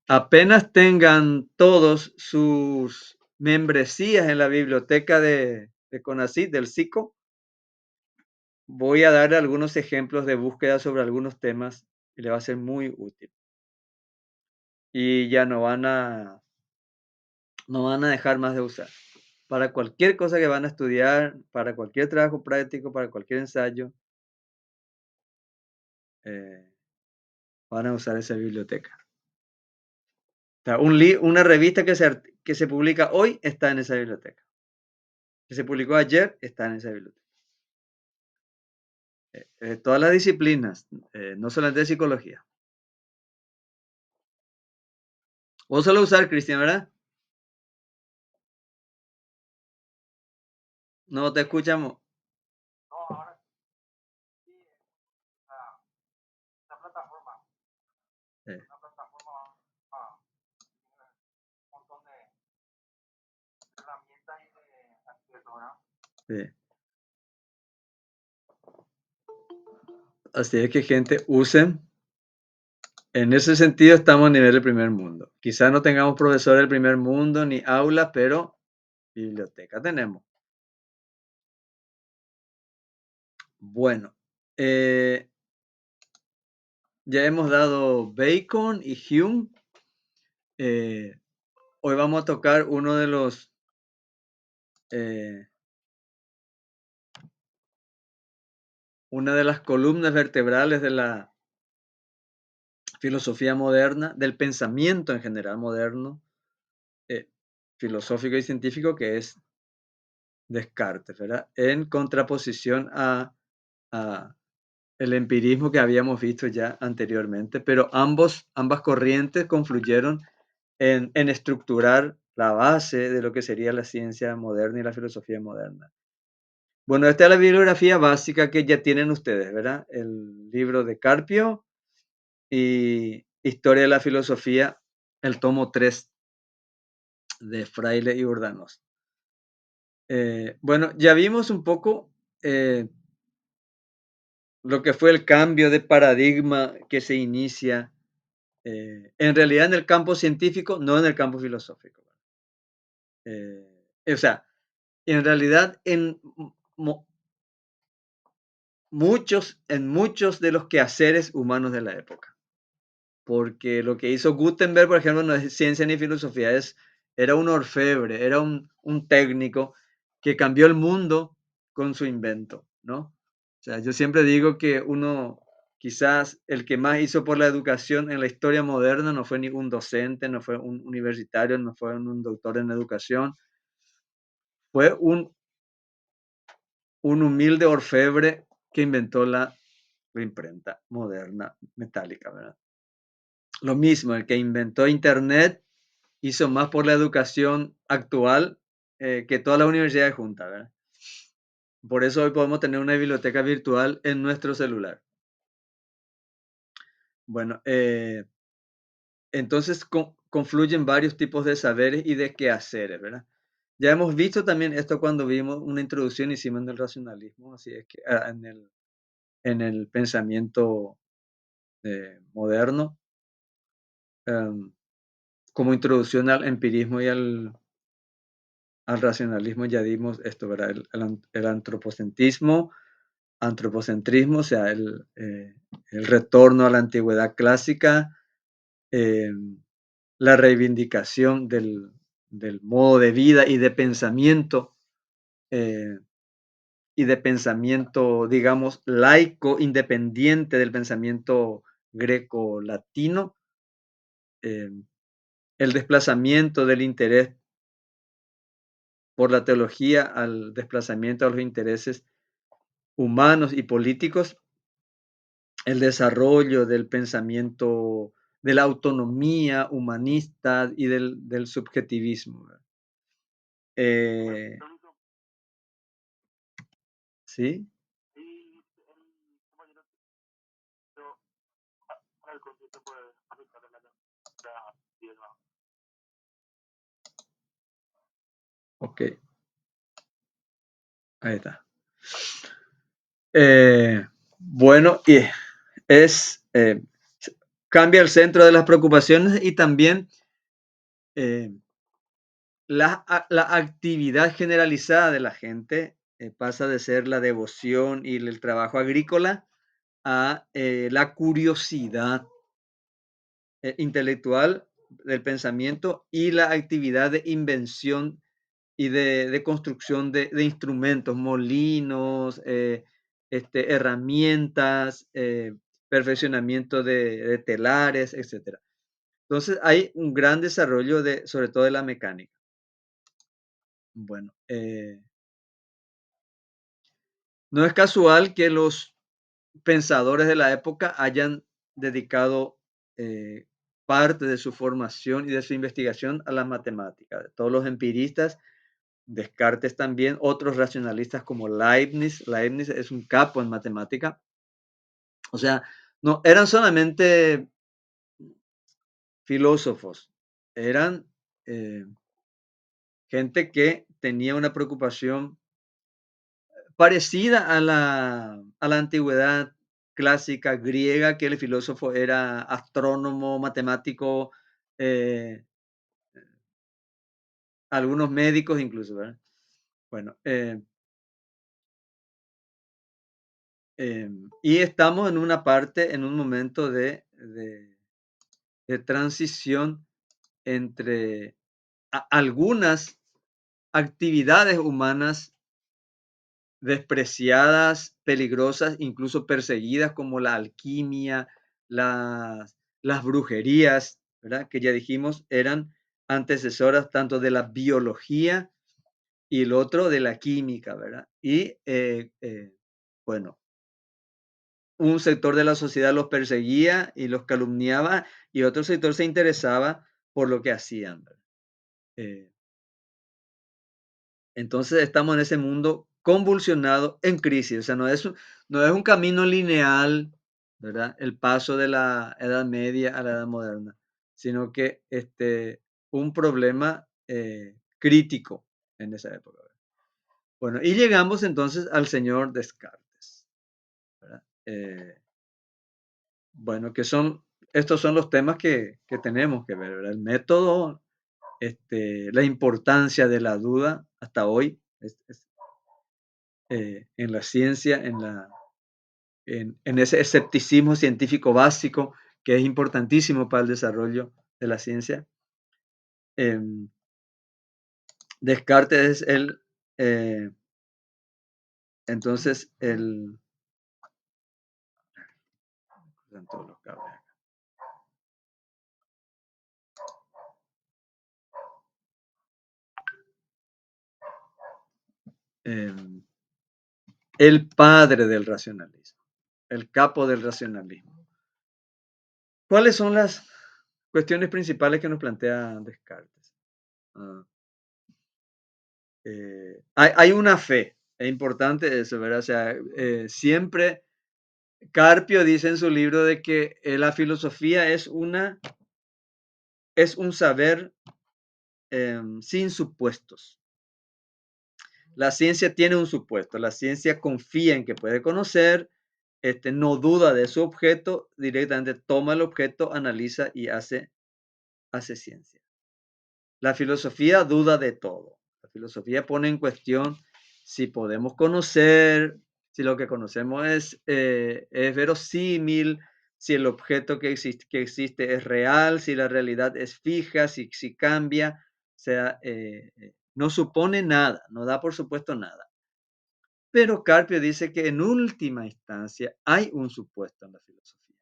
Apenas tengan todos sus membresías en la biblioteca de CONACYT, del SICO, voy a dar algunos ejemplos de búsqueda sobre algunos temas y le va a ser muy útil. Y ya no van a dejar más de usar. Para cualquier cosa que van a estudiar, para cualquier trabajo práctico, para cualquier ensayo, eh, van a usar esa biblioteca. O sea, una revista que se publica hoy está en esa biblioteca. Que se publicó ayer está en esa biblioteca. Todas las disciplinas, no solamente de psicología. Vos solo usar, Cristian, ¿verdad? No te escuchamos. Eh, sí. Así es que gente, usen. En ese sentido estamos a nivel del primer mundo. Quizás no tengamos profesores del primer mundo ni aulas, pero biblioteca tenemos. Bueno, ya hemos dado Bacon y Hume. Hoy vamos a tocar uno de los una de las columnas vertebrales de la filosofía moderna, del pensamiento en general moderno, filosófico y científico, que es Descartes, ¿verdad? En contraposición a el empirismo que habíamos visto ya anteriormente, pero ambas corrientes confluyeron en estructurar la base de lo que sería la ciencia moderna y la filosofía moderna. Bueno, esta es la bibliografía básica que ya tienen ustedes, ¿verdad? El libro de Carpio y Historia de la Filosofía, el tomo 3 de Fraile y Urdanos. Bueno, ya vimos un poco lo que fue el cambio de paradigma que se inicia en realidad en el campo científico, no en el campo filosófico. O sea, en realidad en muchos de los quehaceres humanos de la época. Porque lo que hizo Gutenberg, por ejemplo, no es ciencia ni filosofía, era un orfebre, era un técnico que cambió el mundo con su invento, ¿no? O sea, yo siempre digo que quizás el que más hizo por la educación en la historia moderna no fue ningún docente, no fue un universitario, no fue un doctor en educación, fue un humilde orfebre que inventó la imprenta moderna metálica, ¿verdad? Lo mismo, el que inventó Internet hizo más por la educación actual que todas las universidades juntas, ¿verdad? Por eso hoy podemos tener una biblioteca virtual en nuestro celular. Bueno, entonces confluyen varios tipos de saberes y de quehaceres, ¿verdad? Ya hemos visto también esto cuando vimos una introducción, hicimos en el racionalismo, así es que en el pensamiento moderno, em, como introducción al empirismo y al racionalismo ya dimos esto, ¿verdad? El antropocentrismo, o sea, el retorno a la antigüedad clásica, eh, la reivindicación del modo de vida eh, y de pensamiento, digamos, laico, independiente del pensamiento greco-latino, eh, el desplazamiento del interés por la teología al desplazamiento a los intereses humanos y políticos, el desarrollo del pensamiento, de la autonomía humanista y del subjetivismo. Eh, ¿Sí? Ok, ahí está. Bueno, y es cambia el centro de las preocupaciones y también eh, la actividad generalizada de la gente pasa de ser la devoción y el trabajo agrícola a la curiosidad intelectual del pensamiento y la actividad de invención y de construcción de instrumentos, molinos, herramientas, perfeccionamiento de telares, etcétera. Entonces, hay un gran desarrollo de, sobre todo de la mecánica. Bueno, no es casual que los pensadores de la época hayan dedicado parte de su formación y de su investigación a la matemática. Todos los empiristas, Descartes también, otros racionalistas como Leibniz. Leibniz es un capo en matemática. O sea, no eran solamente filósofos, eran eh, gente que tenía una preocupación parecida a la antigüedad clásica griega, que el filósofo era astrónomo, matemático, eh, algunos médicos incluso, ¿verdad? Bueno, y estamos en una parte, en un momento de transición entre algunas actividades humanas despreciadas, peligrosas, incluso perseguidas, como la alquimia, las brujerías, ¿verdad? Que ya dijimos eran antecesoras tanto de la biología y el otro de la química, ¿verdad? Y bueno, un sector de la sociedad los perseguía y los calumniaba y otro sector se interesaba por lo que hacían, ¿verdad? Eh, Entonces estamos en ese mundo convulsionado en crisis, o sea, no es un camino lineal, ¿verdad? El paso de la Edad Media a la Edad Moderna, sino que un problema crítico en esa época, ¿verdad? Bueno, y llegamos entonces al señor Descartes, ¿verdad? Bueno, estos son los temas que tenemos que ver, ¿verdad? El método, la importancia de la duda hasta hoy, en la ciencia, en ese escepticismo científico básico que es importantísimo para el desarrollo de la ciencia. Em, Descartes es eh, entonces, están todos los cables acá. Em, el padre del racionalismo, el capo del racionalismo. ¿Cuáles son las cuestiones principales que nos plantea Descartes? Ah, hay una fe, es importante eso, ¿verdad? O sea, siempre Carpio dice en su libro de que la filosofía es un saber sin supuestos. La ciencia tiene un supuesto, la ciencia confía en que puede conocer, no duda de su objeto, directamente toma el objeto, analiza y hace ciencia. La filosofía duda de todo. La filosofía pone en cuestión si podemos conocer, si lo que conocemos es verosímil, si el objeto que existe es real, si la realidad es fija, si cambia. O sea, no supone nada, no da por supuesto nada. Pero Carpio dice que en última instancia hay un supuesto en la filosofía.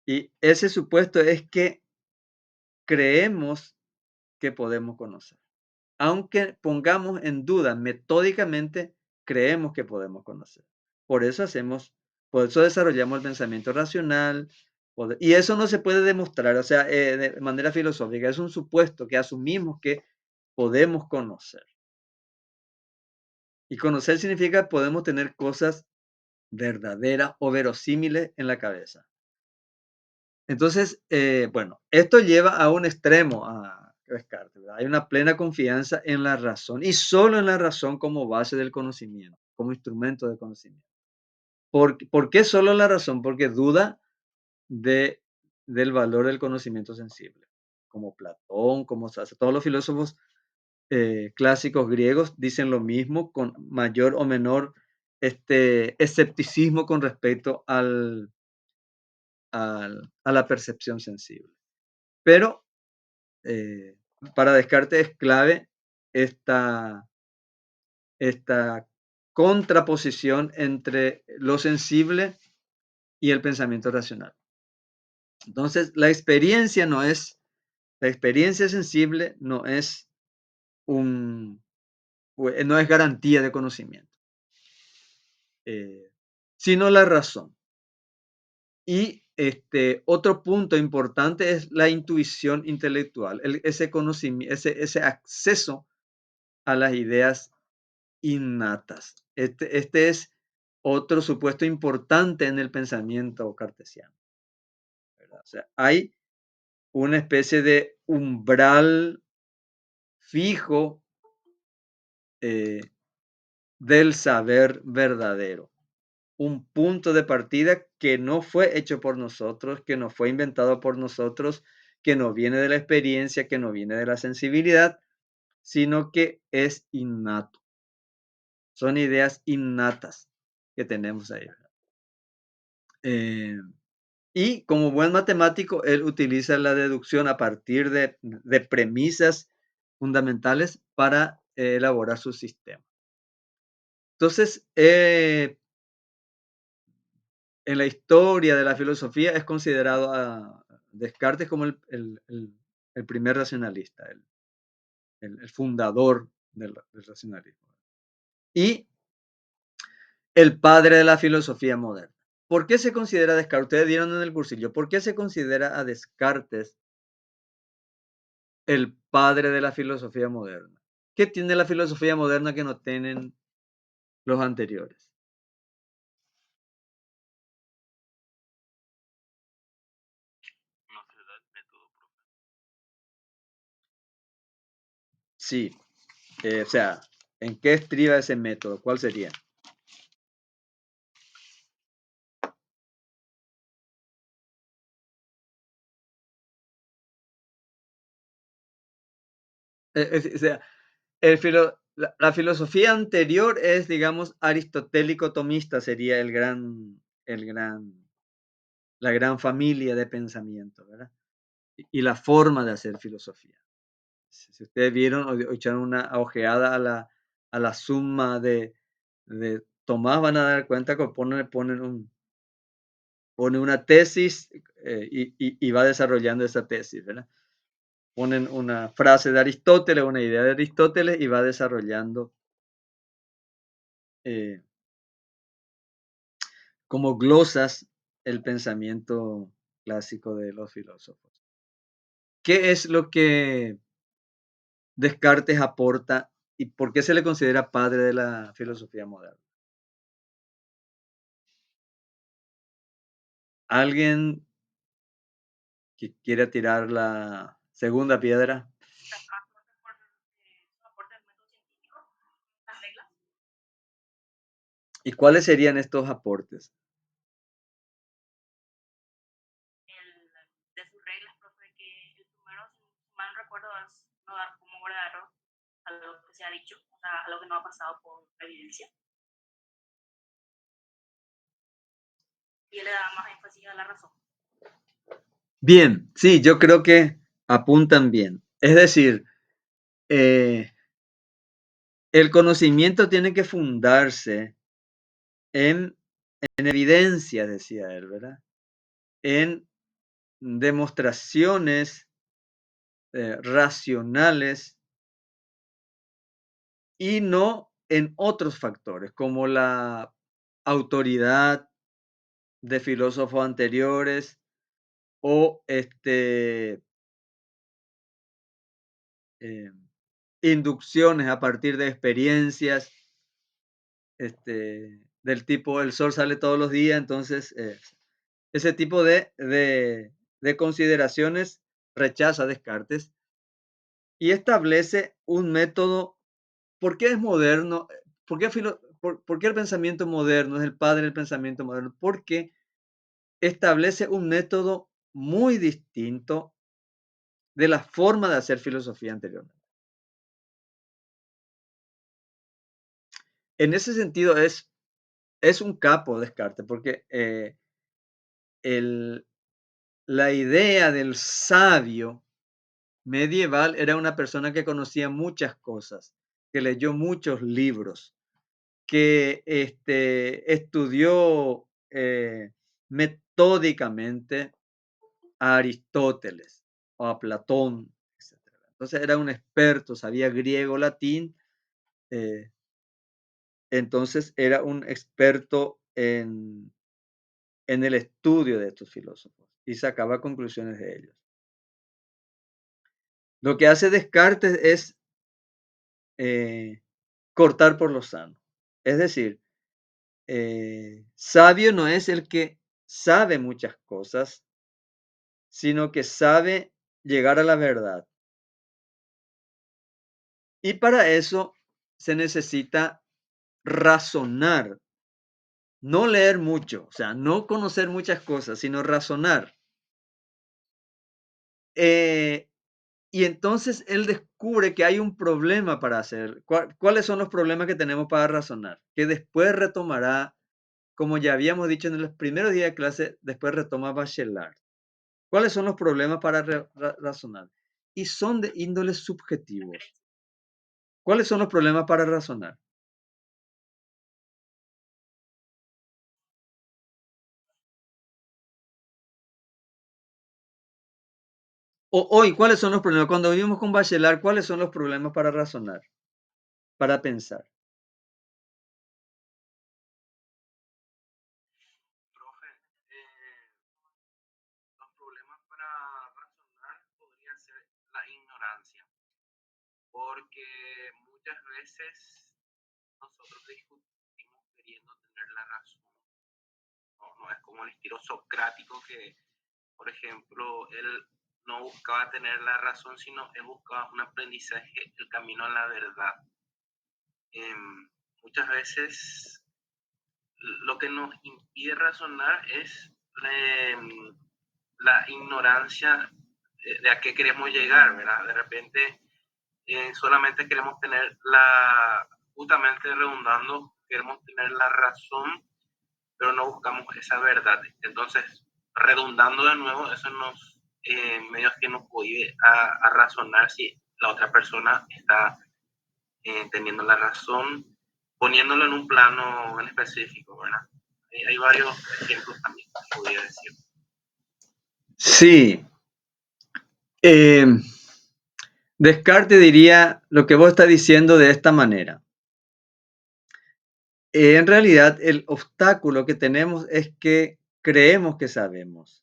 Y ese supuesto es que creemos que podemos conocer. Aunque pongamos en duda metódicamente, creemos que podemos conocer. Por eso por eso desarrollamos el pensamiento racional, y eso no se puede demostrar, o sea, de manera filosófica, es un supuesto que asumimos que podemos conocer. Y conocer significa podemos tener cosas verdaderas o verosímiles en la cabeza. Entonces, bueno, esto lleva a un extremo a Descartes, ¿verdad? Hay una plena confianza en la razón y solo en la razón como base del conocimiento, como instrumento de conocimiento. ¿Por qué solo la razón? Porque duda de, del valor del conocimiento sensible, como Platón, como todos los filósofos clásicos griegos dicen lo mismo con mayor o menor escepticismo con respecto a la percepción sensible. Pero eh, para Descartes es clave esta, esta contraposición entre lo sensible y el pensamiento racional. Entonces, la experiencia sensible un, no es garantía de conocimiento, eh, sino la razón. Y otro punto importante es la intuición intelectual, ese conocimiento, ese acceso a las ideas innatas. Este es otro supuesto importante en el pensamiento cartesiano, ¿verdad? O sea, hay una especie de umbral fijo eh, del saber verdadero, un punto de partida que no fue hecho por nosotros, que no fue inventado por nosotros, que no viene de la experiencia, que no viene de la sensibilidad, sino que es innato. Son ideas innatas que tenemos ahí. Eh, y como buen matemático, él utiliza la deducción a partir de premisas fundamentales para elaborar su sistema. Entonces, en la historia de la filosofía es considerado a Descartes como el primer racionalista, el fundador del racionalismo. Y el padre de la filosofía moderna. ¿Por qué se considera a Descartes? Ustedes dieron en el cursillo, ¿por qué se considera a Descartes el padre de la filosofía moderna? ¿Qué tiene la filosofía moderna que no tienen los anteriores? Sí, o sea, ¿en qué estriba ese método? ¿Cuál sería? O sea, la filosofía anterior es, digamos, aristotélico-tomista, sería la gran familia de pensamiento, ¿verdad? Y la forma de hacer filosofía. Si ustedes vieron o echaron una ojeada a la suma de Tomás, van a dar cuenta que pone una tesis y va desarrollando esa tesis, ¿verdad? Ponen una frase de Aristóteles, una idea de Aristóteles y va desarrollando eh, como glosas el pensamiento clásico de los filósofos. ¿Qué es lo que Descartes aporta y por qué se le considera padre de la filosofía moderna? ¿Alguien que quiera tirar la segunda piedra? ¿Y cuáles serían estos aportes? Bien, sí, yo creo que apuntan bien. Es decir, eh, el conocimiento tiene que fundarse en, en evidencia, decía él, ¿verdad? En demostraciones racionales y no en otros factores, como la autoridad de filósofos anteriores o eh, inducciones a partir de experiencias del tipo el sol sale todos los días, entonces ese tipo de consideraciones rechaza Descartes y establece un método. ¿Por qué es moderno? por qué el pensamiento moderno es el padre del pensamiento moderno? Porque establece un método muy distinto de la forma de hacer filosofía anteriormente. En ese sentido es un capo Descartes, porque el, la idea del sabio medieval era una persona que conocía muchas cosas, que leyó muchos libros, que estudió metódicamente a Aristóteles o a Platón, etcétera. Entonces era un experto, sabía griego, latín, eh, entonces era un experto en el estudio de estos filósofos y sacaba conclusiones de ellos. Lo que hace Descartes es eh, cortar por lo sano. Es decir, sabio no es el que sabe muchas cosas, sino que sabe llegar a la verdad. Y para eso se necesita razonar, no leer mucho, o sea, no conocer muchas cosas, sino razonar. Eh, y entonces él descubre que hay un problema para hacer. ¿Cuáles son los problemas que tenemos para razonar? Que después retomará, como ya habíamos dicho en los primeros días de clase, después retoma Bachelard. ¿Cuáles son los problemas para razonar? Y son de índole subjetivos. ¿Cuáles son los problemas para razonar? O hoy, ¿cuáles son los problemas? Cuando vivimos con Bachelard, ¿cuáles son los problemas para razonar, para pensar? Profe, los problemas para razonar podría ser la ignorancia, porque muchas veces nosotros discutimos queriendo tener la razón. No, no es como el estilo socrático que, por ejemplo, él no buscaba tener la razón, sino él buscaba un aprendizaje, el camino a la verdad. Muchas veces lo que nos impide razonar es la ignorancia de a qué queremos llegar, ¿verdad? De repente solamente queremos tener justamente redundando, queremos tener la razón, pero no buscamos esa verdad. Entonces, redundando de nuevo, eso nos medios que nos prohíbe a razonar si la otra persona está teniendo la razón, poniéndolo en un plano en específico, ¿verdad? Hay varios ejemplos también, podría decir. Sí, eh, Descartes diría lo que vos estás diciendo de esta manera. En realidad, el obstáculo que tenemos es que creemos que sabemos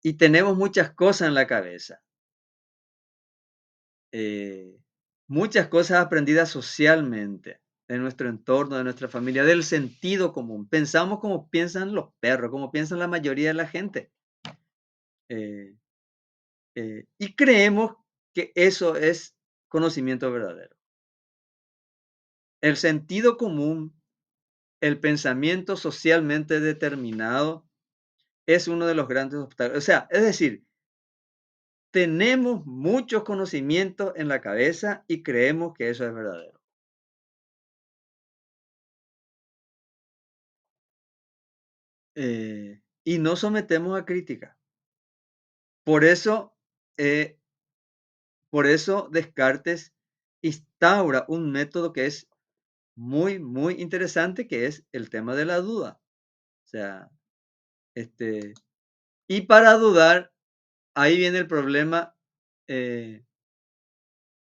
y tenemos muchas cosas en la cabeza. eh, Muchas cosas aprendidas socialmente, de nuestro entorno, de nuestra familia, del sentido común. Pensamos como piensan los perros, como piensan la mayoría de la gente. eh, y creemos que eso es conocimiento verdadero. El sentido común, el pensamiento socialmente determinado, es uno de los grandes obstáculos. O sea, es decir, tenemos muchos conocimientos en la cabeza y creemos que eso es verdadero. Y no sometemos a crítica. Por eso, eh, por eso Descartes instaura un método que es muy, muy interesante, que es el tema de la duda. O sea, este, y para dudar, ahí viene el problema, eh,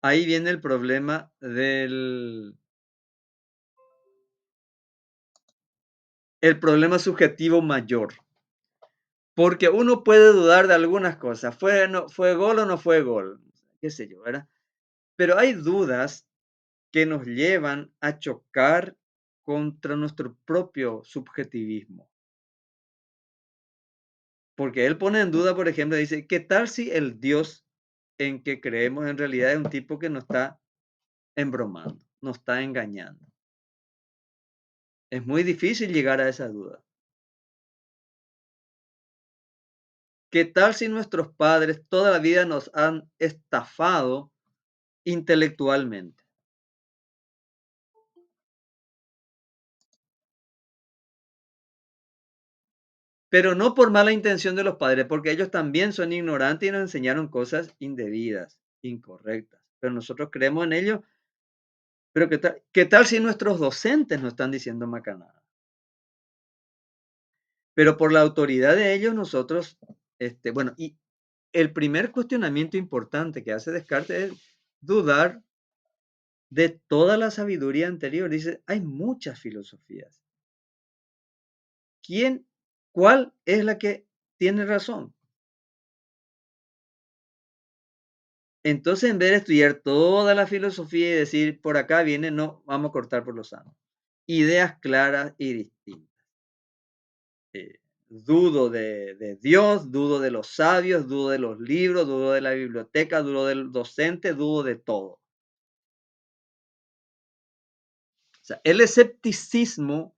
ahí viene el problema el problema subjetivo mayor. Porque uno puede dudar de algunas cosas. ¿Fue gol o no fue gol? Qué sé yo, ¿verdad? Pero hay dudas que nos llevan a chocar contra nuestro propio subjetivismo. Porque él pone en duda, por ejemplo, dice, ¿qué tal si el Dios en que creemos en realidad es un tipo que nos está embromando, nos está engañando? Es muy difícil llegar a esa duda. ¿Qué tal si nuestros padres toda la vida nos han estafado intelectualmente? Pero no por mala intención de los padres, porque ellos también son ignorantes y nos enseñaron cosas indebidas, incorrectas. Pero nosotros creemos en ellos. Pero ¿qué tal si nuestros docentes nos están diciendo macanada? Pero por la autoridad de ellos, nosotros, bueno, y el primer cuestionamiento importante que hace Descartes es dudar de toda la sabiduría anterior. Dice, hay muchas filosofías. ¿Quién, cuál es la que tiene razón? Entonces, en vez de estudiar toda la filosofía y decir, por acá viene, no, vamos a cortar por lo sano. Ideas claras y distintas. Dudo de Dios, dudo de los sabios, dudo de los libros, dudo de la biblioteca, dudo del docente, dudo de todo. O sea, el escepticismo,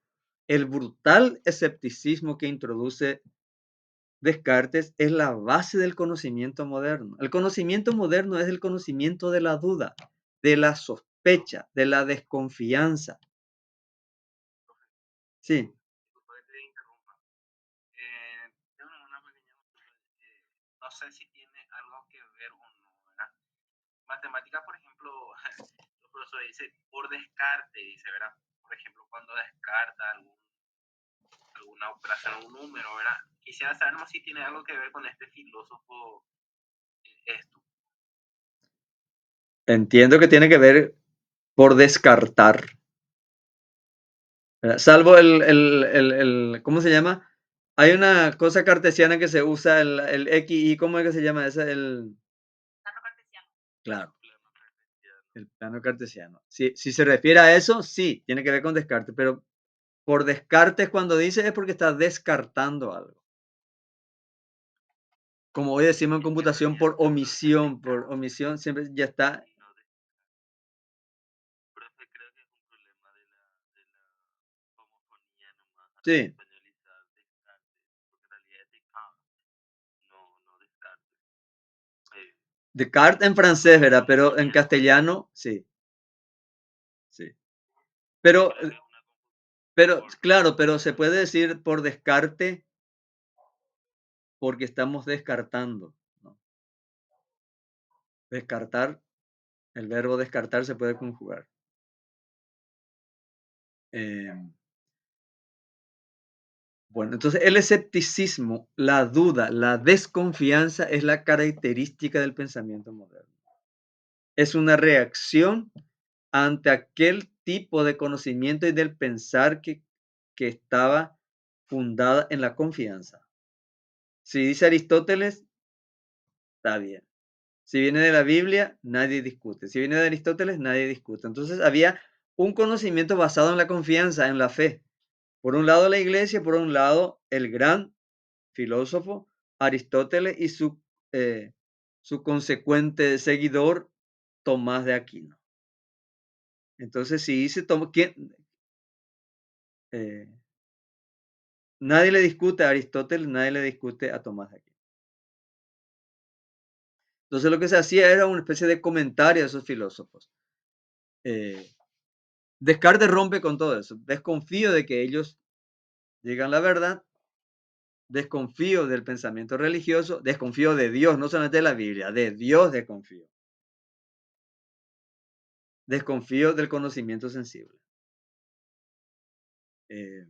el brutal escepticismo que introduce Descartes es la base del conocimiento moderno. El conocimiento moderno es el conocimiento de la duda, de la sospecha, de la desconfianza. Sí, Disculpa que te interrumpa. Tengo una pequeña no sé si tiene algo que ver o no, ¿verdad? Matemática, por ejemplo, los profesores dicen por descarte, dice, ¿verdad? Por ejemplo, cuando descarta alguna operación, un número, ¿verdad? Quisiera saber más si tiene algo que ver con este filósofo esto. entiendo que tiene que ver por descartar, ¿verdad? Salvo ¿cómo se llama? Hay una cosa cartesiana que se usa, el X, y ¿cómo es que se llama? Ese, claro, el plano cartesiano. Si se refiere a eso, sí, tiene que ver con Descartes, pero por Descartes cuando dice es porque está descartando algo. Como hoy decimos en computación, por omisión siempre ya está. Profe, creo que es un problema de la homofonía nomás, al Sí, españolizar Descartes, porque en realidad es Descartes, no Descartes. Eh, Descartes en por francés, ¿verdad? Pero en homofonía, castellano, sí, sí. Pero, creo que es una pero, confusión. claro, pero se puede decir por descarte porque estamos descartando, ¿no? Descartar, el verbo descartar se puede conjugar. Em, Bueno, entonces el escepticismo, la duda, la desconfianza es la característica del pensamiento moderno. Es una reacción ante aquel tipo de conocimiento y del pensar que estaba fundada en la confianza. Si dice Aristóteles, está bien. Si viene de la Biblia, nadie discute. Si viene de Aristóteles, nadie discute. Entonces había un conocimiento basado en la confianza, en la fe. Por un lado la iglesia, por un lado el gran filósofo Aristóteles y su consecuente seguidor Tomás de Aquino. Entonces, si dice eh, nadie le discute a Aristóteles, nadie le discute a Tomás de Aquino. Entonces, lo que se hacía era una especie de comentario de esos filósofos. Eh, Descartes rompe con todo eso. Desconfío de que ellos digan la verdad, desconfío del pensamiento religioso, desconfío de Dios, no solamente de la Biblia, de Dios desconfío. Desconfío del conocimiento sensible. Eh,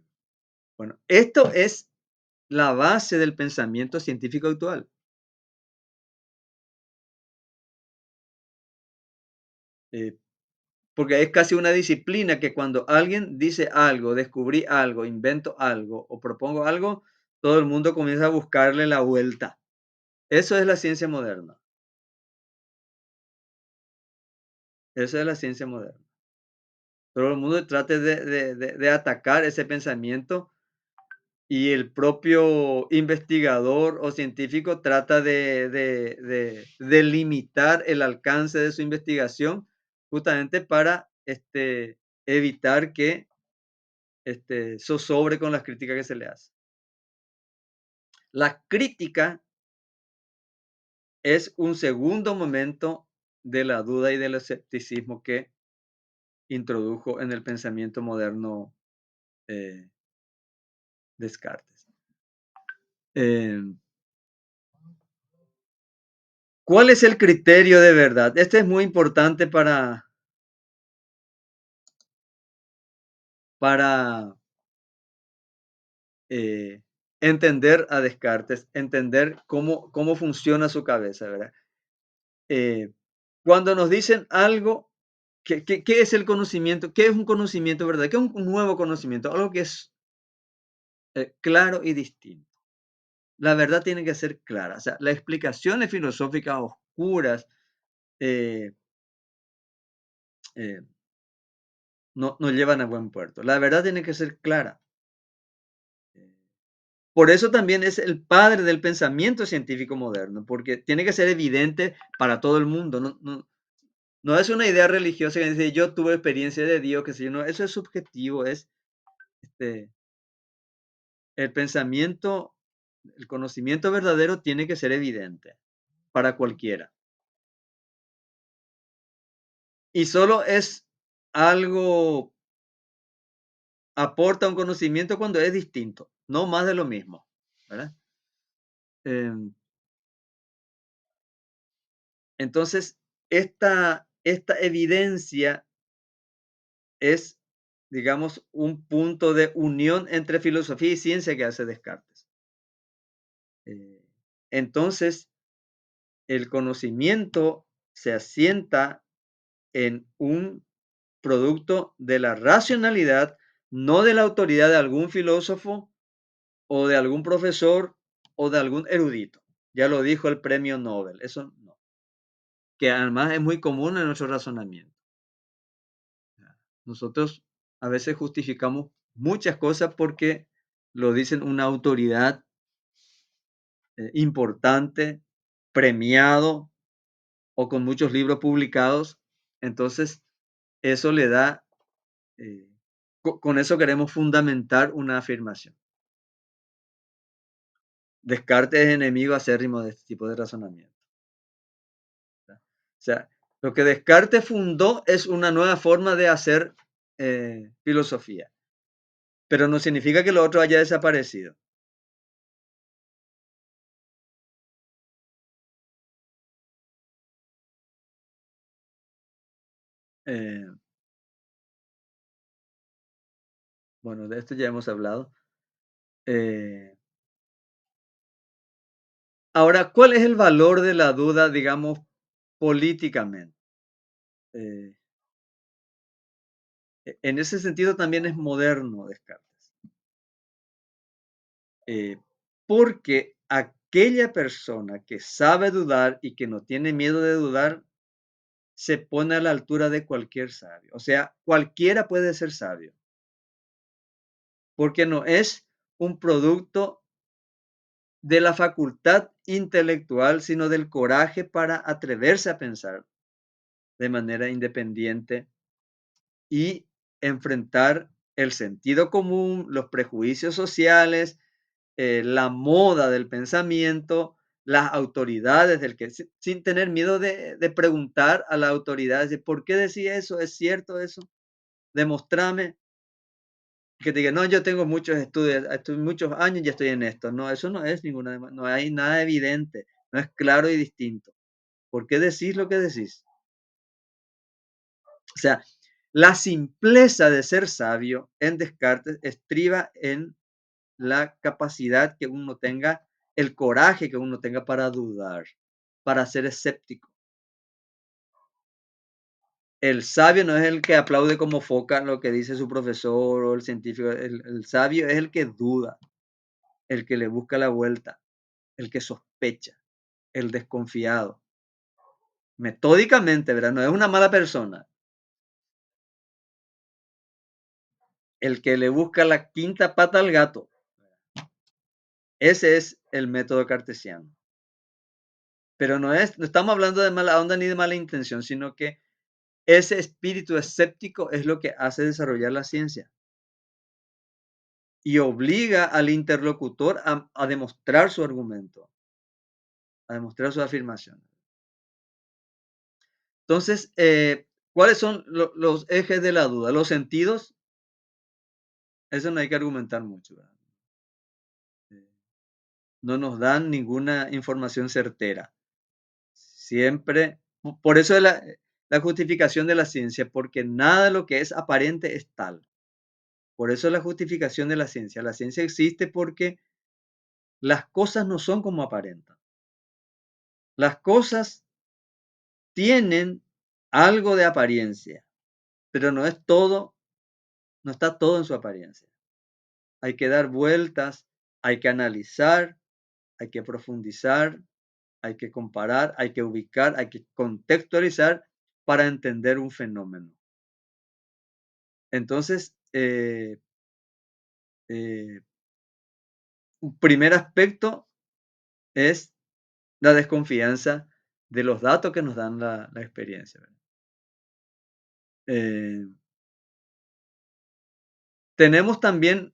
bueno, esto es la base del pensamiento científico actual. eh, Porque es casi una disciplina que cuando alguien dice algo, descubrí algo, invento algo o propongo algo, todo el mundo comienza a buscarle la vuelta. Eso es la ciencia moderna. Eso es la ciencia moderna. Todo el mundo trata de atacar ese pensamiento y el propio investigador o científico trata de limitar el alcance de su investigación justamente para evitar que zozobre con las críticas que se le hace. La crítica es un segundo momento de la duda y del escepticismo que introdujo en el pensamiento moderno eh, Descartes. Em, ¿Cuál es el criterio de verdad? Este es muy importante para eh, entender a Descartes, entender cómo funciona su cabeza, ¿verdad? Eh, Cuando nos dicen algo, ¿qué es el conocimiento? ¿Qué es un conocimiento, verdad? ¿Qué es un nuevo conocimiento? Algo que es claro y distinto. La verdad tiene que ser clara. O sea, las explicaciones filosóficas oscuras eh, eh, no llevan a buen puerto. La verdad tiene que ser clara. Eh, Por eso también es el padre del pensamiento científico moderno, porque tiene que ser evidente para todo el mundo. No es una idea religiosa que dice yo tuve experiencia de Dios, que sé yo, no, eso es subjetivo, es este, el pensamiento, el conocimiento verdadero tiene que ser evidente para cualquiera. Y solo es algo, aporta un conocimiento cuando es distinto, no más de lo mismo, ¿verdad? Em, entonces, esta evidencia es, digamos, un punto de unión entre filosofía y ciencia que hace Descartes. Eh, entonces, el conocimiento se asienta en un producto de la racionalidad, no de la autoridad de algún filósofo o de algún profesor o de algún erudito. Ya lo dijo el premio Nobel, eso no, que además es muy común en nuestro razonamiento. Nosotros a veces justificamos muchas cosas porque lo dicen una autoridad importante, premiado o con muchos libros publicados. Entonces, eso le da, eh, con eso queremos fundamentar una afirmación. Descartes es enemigo acérrimo de este tipo de razonamiento. ¿Verdad? O sea, lo que Descartes fundó es una nueva forma de hacer filosofía, pero no significa que lo otro haya desaparecido. Eh, bueno, de esto ya hemos hablado. Eh, Ahora, ¿cuál es el valor de la duda, digamos, políticamente? Eh, en ese sentido también es moderno Descartes, eh, porque aquella persona que sabe dudar y que no tiene miedo de dudar, se pone a la altura de cualquier sabio. O sea, cualquiera puede ser sabio, porque no es un producto de la facultad intelectual, sino del coraje para atreverse a pensar de manera independiente y enfrentar el sentido común, los prejuicios sociales, la moda del pensamiento, las autoridades del que, sin tener miedo de preguntar a la autoridad, de por qué decía eso, es cierto eso, demostrame, que te diga, no, yo tengo muchos estudios, estoy muchos años y ya estoy en esto. No, eso no es ninguna, no hay nada evidente, no es claro y distinto. ¿Por qué decís lo que decís? O sea, la simpleza de ser sabio en Descartes estriba en la capacidad que uno tenga, el coraje que uno tenga para dudar, para ser escéptico. El sabio no es el que aplaude como foca lo que dice su profesor o el científico. El sabio es el que duda, el que le busca la vuelta, el que sospecha, el desconfiado. Metódicamente, ¿verdad? No es una mala persona. El que le busca la quinta pata al gato. Ese es el método cartesiano. Pero no estamos hablando de mala onda ni de mala intención, sino que ese espíritu escéptico es lo que hace desarrollar la ciencia. y obliga al interlocutor a demostrar su argumento, a demostrar su afirmación. Entonces, ¿cuáles son los ejes de la duda? Los sentidos, eso no hay que argumentar mucho, ¿verdad? Eh, no nos dan ninguna información certera. Siempre, por eso es la justificación de la ciencia, porque nada de lo que es aparente es tal. Por eso es la justificación de la ciencia. La ciencia existe porque las cosas no son como aparentan. Las cosas tienen algo de apariencia, pero no es todo, no está todo en su apariencia. Hay que dar vueltas, hay que analizar, hay que profundizar, hay que comparar, hay que ubicar, hay que contextualizar para entender un fenómeno. Entonces, eh, un primer aspecto es la desconfianza de los datos que nos dan la experiencia, ¿verdad? Eh, tenemos también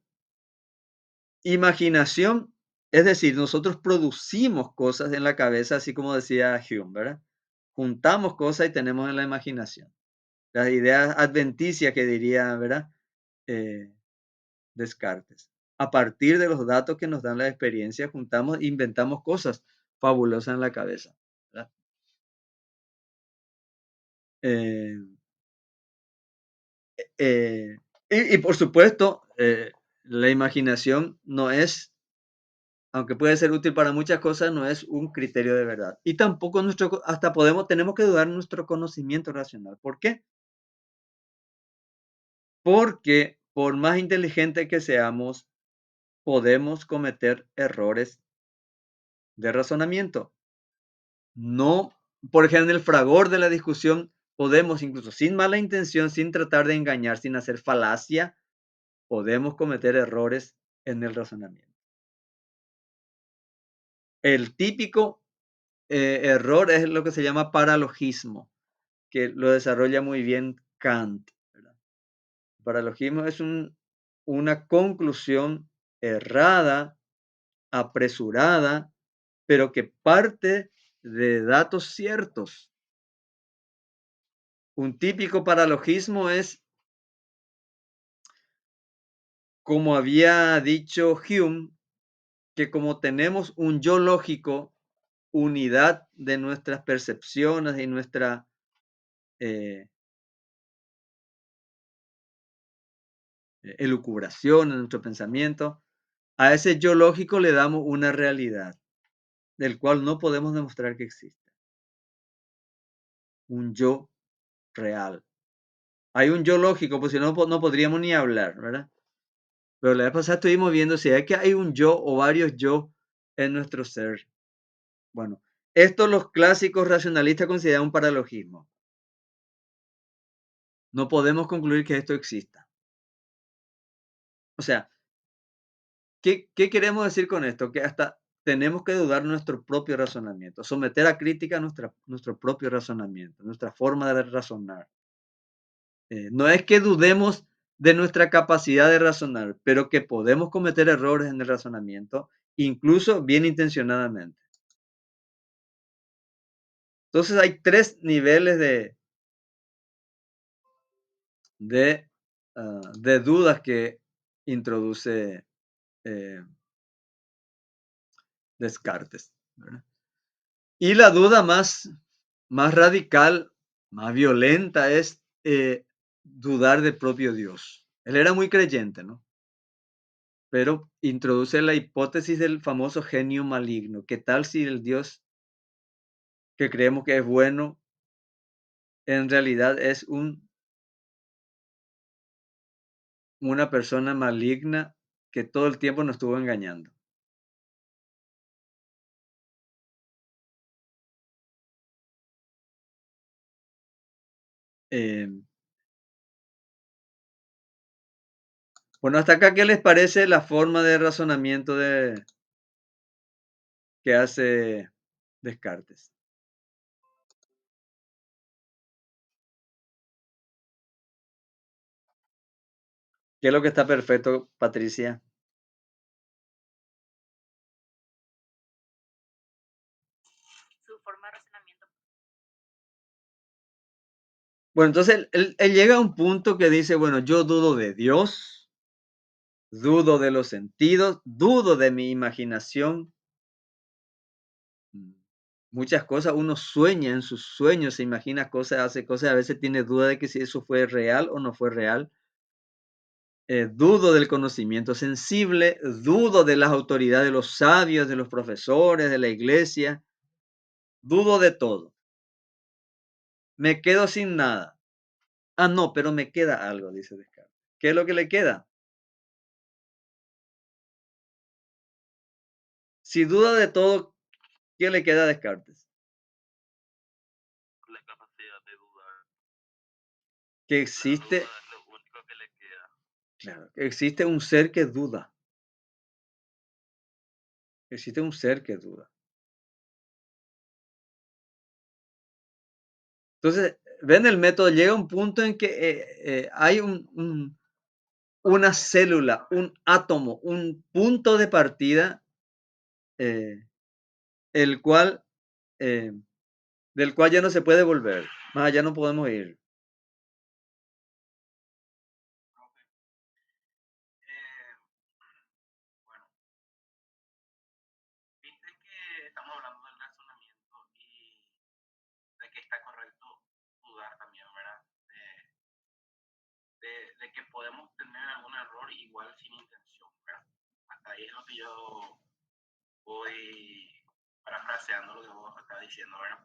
imaginación, es decir, nosotros producimos cosas en la cabeza, así como decía Hume, ¿verdad? Juntamos cosas y tenemos en la imaginación. Las ideas adventicias que diría, ¿verdad? Eh, Descartes. A partir de los datos que nos dan la experiencia, juntamos, inventamos cosas fabulosas en la cabeza, ¿verdad? Eh, y por supuesto, la imaginación no es, aunque puede ser útil para muchas cosas, no es un criterio de verdad. Y tampoco hasta tenemos que dudar nuestro conocimiento racional. ¿Por qué? Porque por más inteligente que seamos, podemos cometer errores de razonamiento. No, por ejemplo, en el fragor de la discusión, podemos incluso sin mala intención, sin tratar de engañar, sin hacer falacia, podemos cometer errores en el razonamiento. El típico error es lo que se llama paralogismo, que lo desarrolla muy bien Kant, ¿verdad? Paralogismo es una conclusión errada, apresurada, pero que parte de datos ciertos. Un típico paralogismo es, como había dicho Hume, que como tenemos un yo lógico, unidad de nuestras percepciones y nuestra eh, elucubración, en nuestro pensamiento, a ese yo lógico le damos una realidad, del cual no podemos demostrar que existe. Un yo real. Hay un yo lógico, pues si no, no podríamos ni hablar, ¿verdad? Pero la vez pasada estuvimos viendo si hay que hay un yo o varios yo en nuestro ser. Bueno, esto los clásicos racionalistas consideran un paralogismo. No podemos concluir que esto exista. O sea, ¿qué queremos decir con esto? Que hasta tenemos que dudar nuestro propio razonamiento, someter a crítica nuestro propio razonamiento, nuestra forma de razonar. No es que dudemos de nuestra capacidad de razonar, pero que podemos cometer errores en el razonamiento, incluso bien intencionadamente. Entonces hay tres niveles de, de dudas que introduce eh, Descartes, ¿verdad? Y la duda más radical, más violenta es dudar del propio Dios. Él era muy creyente, ¿no? Pero introduce la hipótesis del famoso genio maligno. ¿Qué tal si el Dios que creemos que es bueno en realidad es una persona maligna que todo el tiempo nos estuvo engañando? Eh, bueno, hasta acá, ¿qué les parece la forma de razonamiento que hace Descartes? ¿Qué es lo que está perfecto, Patricia? Bueno, entonces él llega a un punto que dice, bueno, yo dudo de Dios, dudo de los sentidos, dudo de mi imaginación. Mm, Muchas cosas, uno sueña en sus sueños, se imagina cosas, hace cosas, a veces tiene duda de que si eso fue real o no fue real. Dudo del conocimiento sensible, dudo de las autoridades de los sabios, de los profesores, de la iglesia, dudo de todo. Me quedo sin nada. Ah, no, pero me queda algo, dice Descartes. ¿Qué es lo que le queda? Si duda de todo, ¿qué le queda a Descartes? La capacidad de dudar. Que La duda existe, es lo único que le queda. claro, que existe un ser que duda. Existe un ser que duda. Entonces, ven el método, llega un punto en que hay una célula, un átomo, un punto de partida, eh, el cual, eh, del cual ya no se puede volver. Más allá no podemos ir. Eh, bueno, viste que estamos hablando del razonamiento y de que está correcto dudar también, ¿verdad? De que podemos tener algún error igual sin intención, ¿verdad? Hasta ahí es lo que yo voy parafraseando lo que vos estás diciendo, ¿verdad?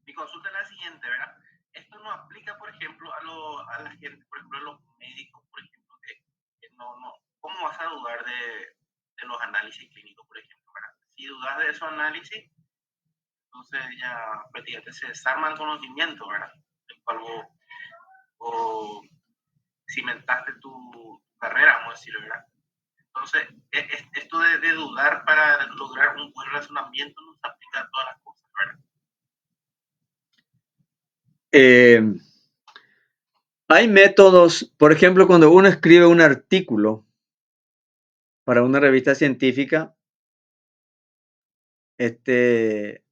Mi consulta es la siguiente, ¿verdad? Esto no aplica, por ejemplo, a la gente, por ejemplo, a los médicos, por ejemplo, que no, ¿cómo vas a dudar de los análisis clínicos, por ejemplo, ¿verdad? Si dudas de esos análisis, entonces ya prácticamente se desarma el conocimiento, ¿verdad? El cual vos cimentaste tu carrera, vamos a decir, ¿verdad? Entonces, esto de dudar para lograr un buen razonamiento no se aplica a todas las cosas, ¿verdad? Eh, Hay métodos, por ejemplo, cuando uno escribe un artículo para una revista científica, este,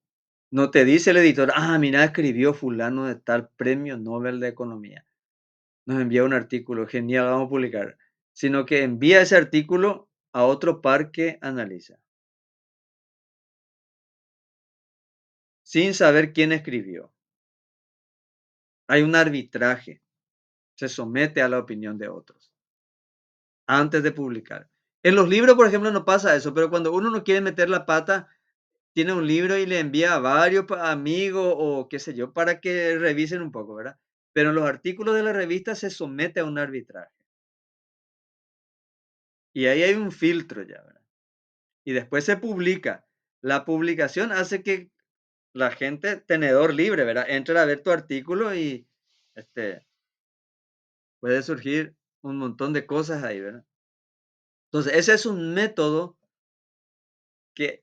no te dice el editor, ah, mira, escribió fulano de tal premio Nobel de Economía. Nos envía un artículo, genial, vamos a publicar. Sino que envía ese artículo a otro par que analiza, sin saber quién escribió. Hay un arbitraje, se somete a la opinión de otros antes de publicar. En los libros, por ejemplo, no pasa eso, pero cuando uno no quiere meter la pata, tiene un libro y le envía a varios amigos o qué sé yo, para que revisen un poco, ¿verdad? Pero en los artículos de la revista se somete a un arbitraje. Y ahí hay un filtro ya, ¿verdad? Y después se publica. La publicación hace que la gente, tenedor libre, ¿verdad? Entre a ver tu artículo y este, puede surgir un montón de cosas ahí, ¿verdad? Entonces, ese es un método que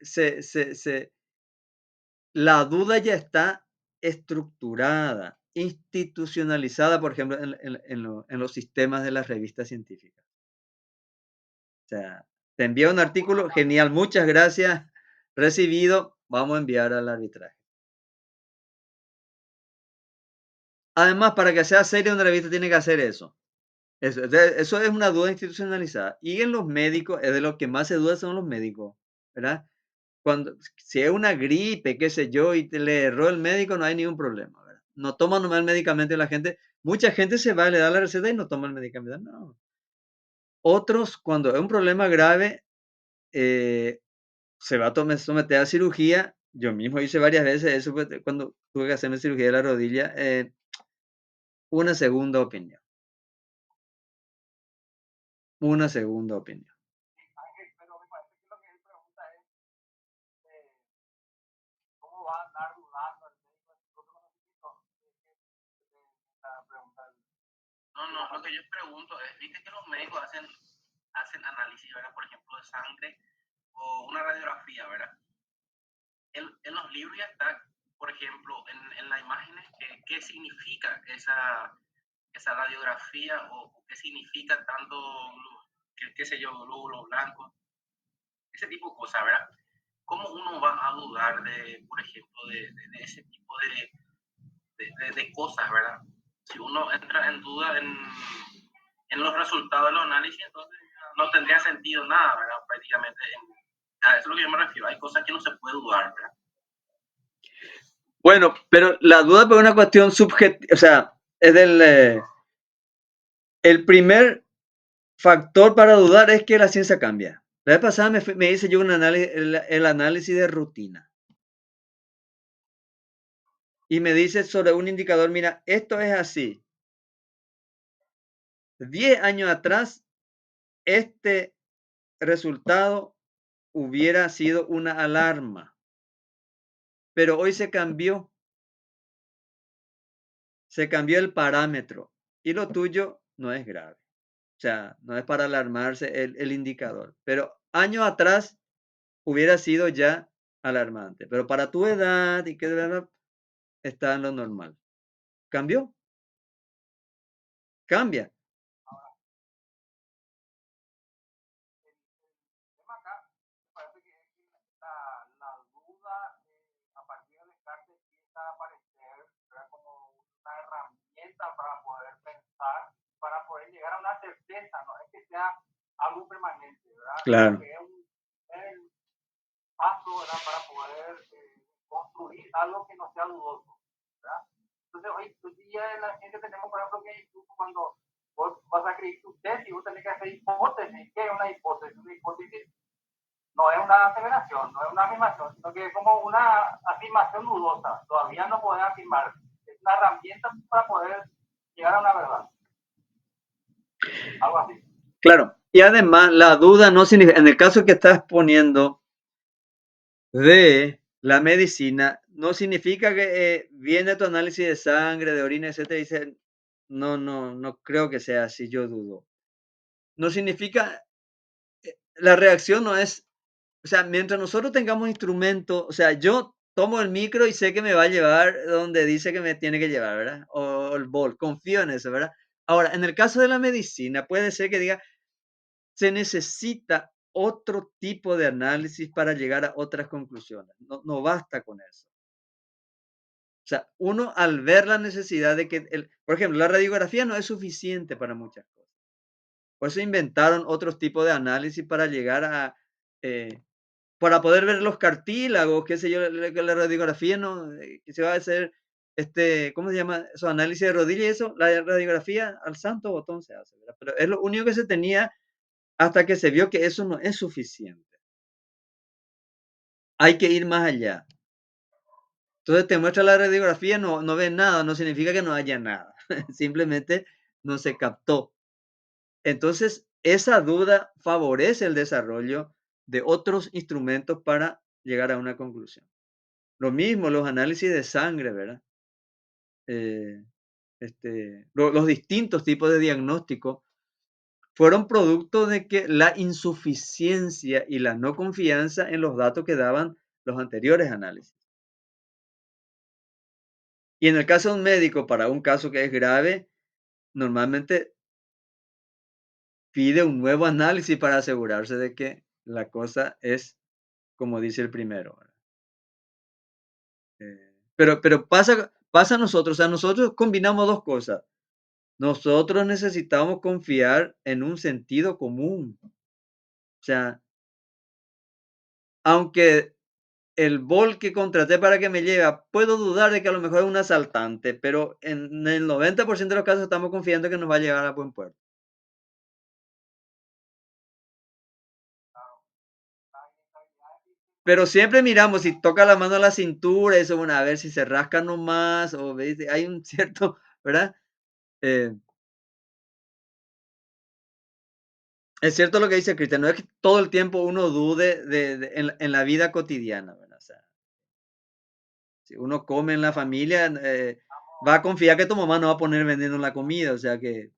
la duda ya está estructurada, institucionalizada, por ejemplo, en los sistemas de las revistas científicas. O sea, te envía un artículo, genial, muchas gracias, recibido, vamos a enviar al arbitraje. Además, para que sea seria una revista tiene que hacer eso. Eso es una duda institucionalizada. Y en los médicos, es de lo que más se duda son los médicos, ¿verdad? Cuando, si es una gripe, qué sé yo, y le erró el médico, no hay ningún problema, ¿verdad? No toma nomás el medicamento y la gente, mucha gente se va, le da la receta y no toma el medicamento. No. Otros, cuando es un problema grave, eh, se va a someter a cirugía. Yo mismo hice varias veces eso cuando tuve que hacerme cirugía de la rodilla. Una segunda opinión. Una segunda opinión. Pero me parece que lo que él pregunta es cómo va a andar dudando el médico de su propio conocimiento. No, no, lo que yo pregunto es, viste que los médicos hacen análisis, ¿verdad? Por ejemplo, de sangre o una radiografía, ¿verdad? En los libros ya está, por ejemplo, en las imágenes, qué significa esa radiografía o qué significa tanto, qué sé yo, glóbulos blancos, ese tipo de cosas, ¿verdad? ¿cómo uno va a dudar de, por ejemplo, de ese tipo de cosas, ¿verdad? Si uno entra en duda en los resultados de los análisis, entonces no tendría sentido nada, ¿verdad? Prácticamente, a eso es lo que yo me refiero. Hay cosas que no se puede dudar, ¿verdad? Bueno, pero la duda por una cuestión subjetiva, o sea, es el primer factor para dudar es que la ciencia cambia. La vez pasada me hice yo el análisis de rutina y me dice sobre un indicador, mira, esto es así. 10 años atrás, este resultado hubiera sido una alarma, pero hoy se cambió el parámetro y lo tuyo no es grave. O sea, no es para alarmarse el indicador, pero años atrás hubiera sido ya alarmante, pero para tu edad y que de verdad está en lo normal. ¿Cambió? Cambia. El tema acá parece que la duda a partir de Descartes empieza a aparecer, ¿verdad? Como una herramienta para poder pensar, para poder llegar a una certeza, no es que sea algo permanente, ¿verdad? Sino Claro, que es un paso, ¿verdad? Para poder construir algo que no sea dudoso, ¿verdad? Entonces, hoy día en la ciencia tenemos, por ejemplo, que incluso cuando vos vas a escribir tu tesis, vos tenés que hacer hipótesis. ¿Qué es una hipótesis? Una hipótesis no es una aseveración, no es una afirmación, sino que es como una afirmación dudosa. Todavía no podés afirmar. Es una herramienta para poder llegar a una verdad. Algo así. claro. Y además, la duda no significa, en el caso que estás poniendo de la medicina, no significa que viene tu análisis de sangre, de orina, etcétera, y dice, no, no, no creo que sea así, yo dudo. No significa, la reacción no es, o sea, mientras nosotros tengamos instrumentos, o sea, yo tomo el micro y sé que me va a llevar donde dice que me tiene que llevar, ¿verdad? O el bol, confío en eso, ¿verdad? Ahora, en el caso de la medicina, puede ser que diga, se necesita otro tipo de análisis para llegar a otras conclusiones. No, no basta con eso. O sea, uno al ver la necesidad de que, por ejemplo, la radiografía no es suficiente para muchas cosas. Por eso inventaron otros tipos de análisis para llegar a, eh, para poder ver los cartílagos, qué sé yo, la radiografía no, que se va a hacer, ¿cómo se llama? Esos análisis de rodilla y eso, la radiografía al santo botón se hace, ¿verdad? Pero es lo único que se tenía hasta que se vio que eso no es suficiente. Hay que ir más allá. Entonces te muestra la radiografía, no, no ves nada, no significa que no haya nada. Simplemente no se captó. Entonces, esa duda favorece el desarrollo de otros instrumentos para llegar a una conclusión. Lo mismo, los análisis de sangre, ¿verdad? Eh, los distintos tipos de diagnóstico fueron producto de que la insuficiencia y la no confianza en los datos que daban los anteriores análisis. Y en el caso de un médico, para un caso que es grave, normalmente pide un nuevo análisis para asegurarse de que la cosa es como dice el primero, ¿verdad? Pero pasa a nosotros, o sea, nosotros combinamos dos cosas. Nosotros necesitamos confiar en un sentido común. O sea, aunque el bol que contraté para que me lleve, puedo dudar de que a lo mejor es un asaltante, pero en el 90% de los casos estamos confiando que nos va a llevar a buen puerto. Pero siempre miramos si toca la mano a la cintura, eso, bueno, a ver si se rasca nomás, o ¿ves? Hay un cierto, ¿verdad? Eh, es cierto lo que dice Cristian, no es que todo el tiempo uno dude en la vida cotidiana, ¿verdad? O sea, si uno come en la familia, va a confiar que tu mamá no va a poner veneno en la comida, o sea que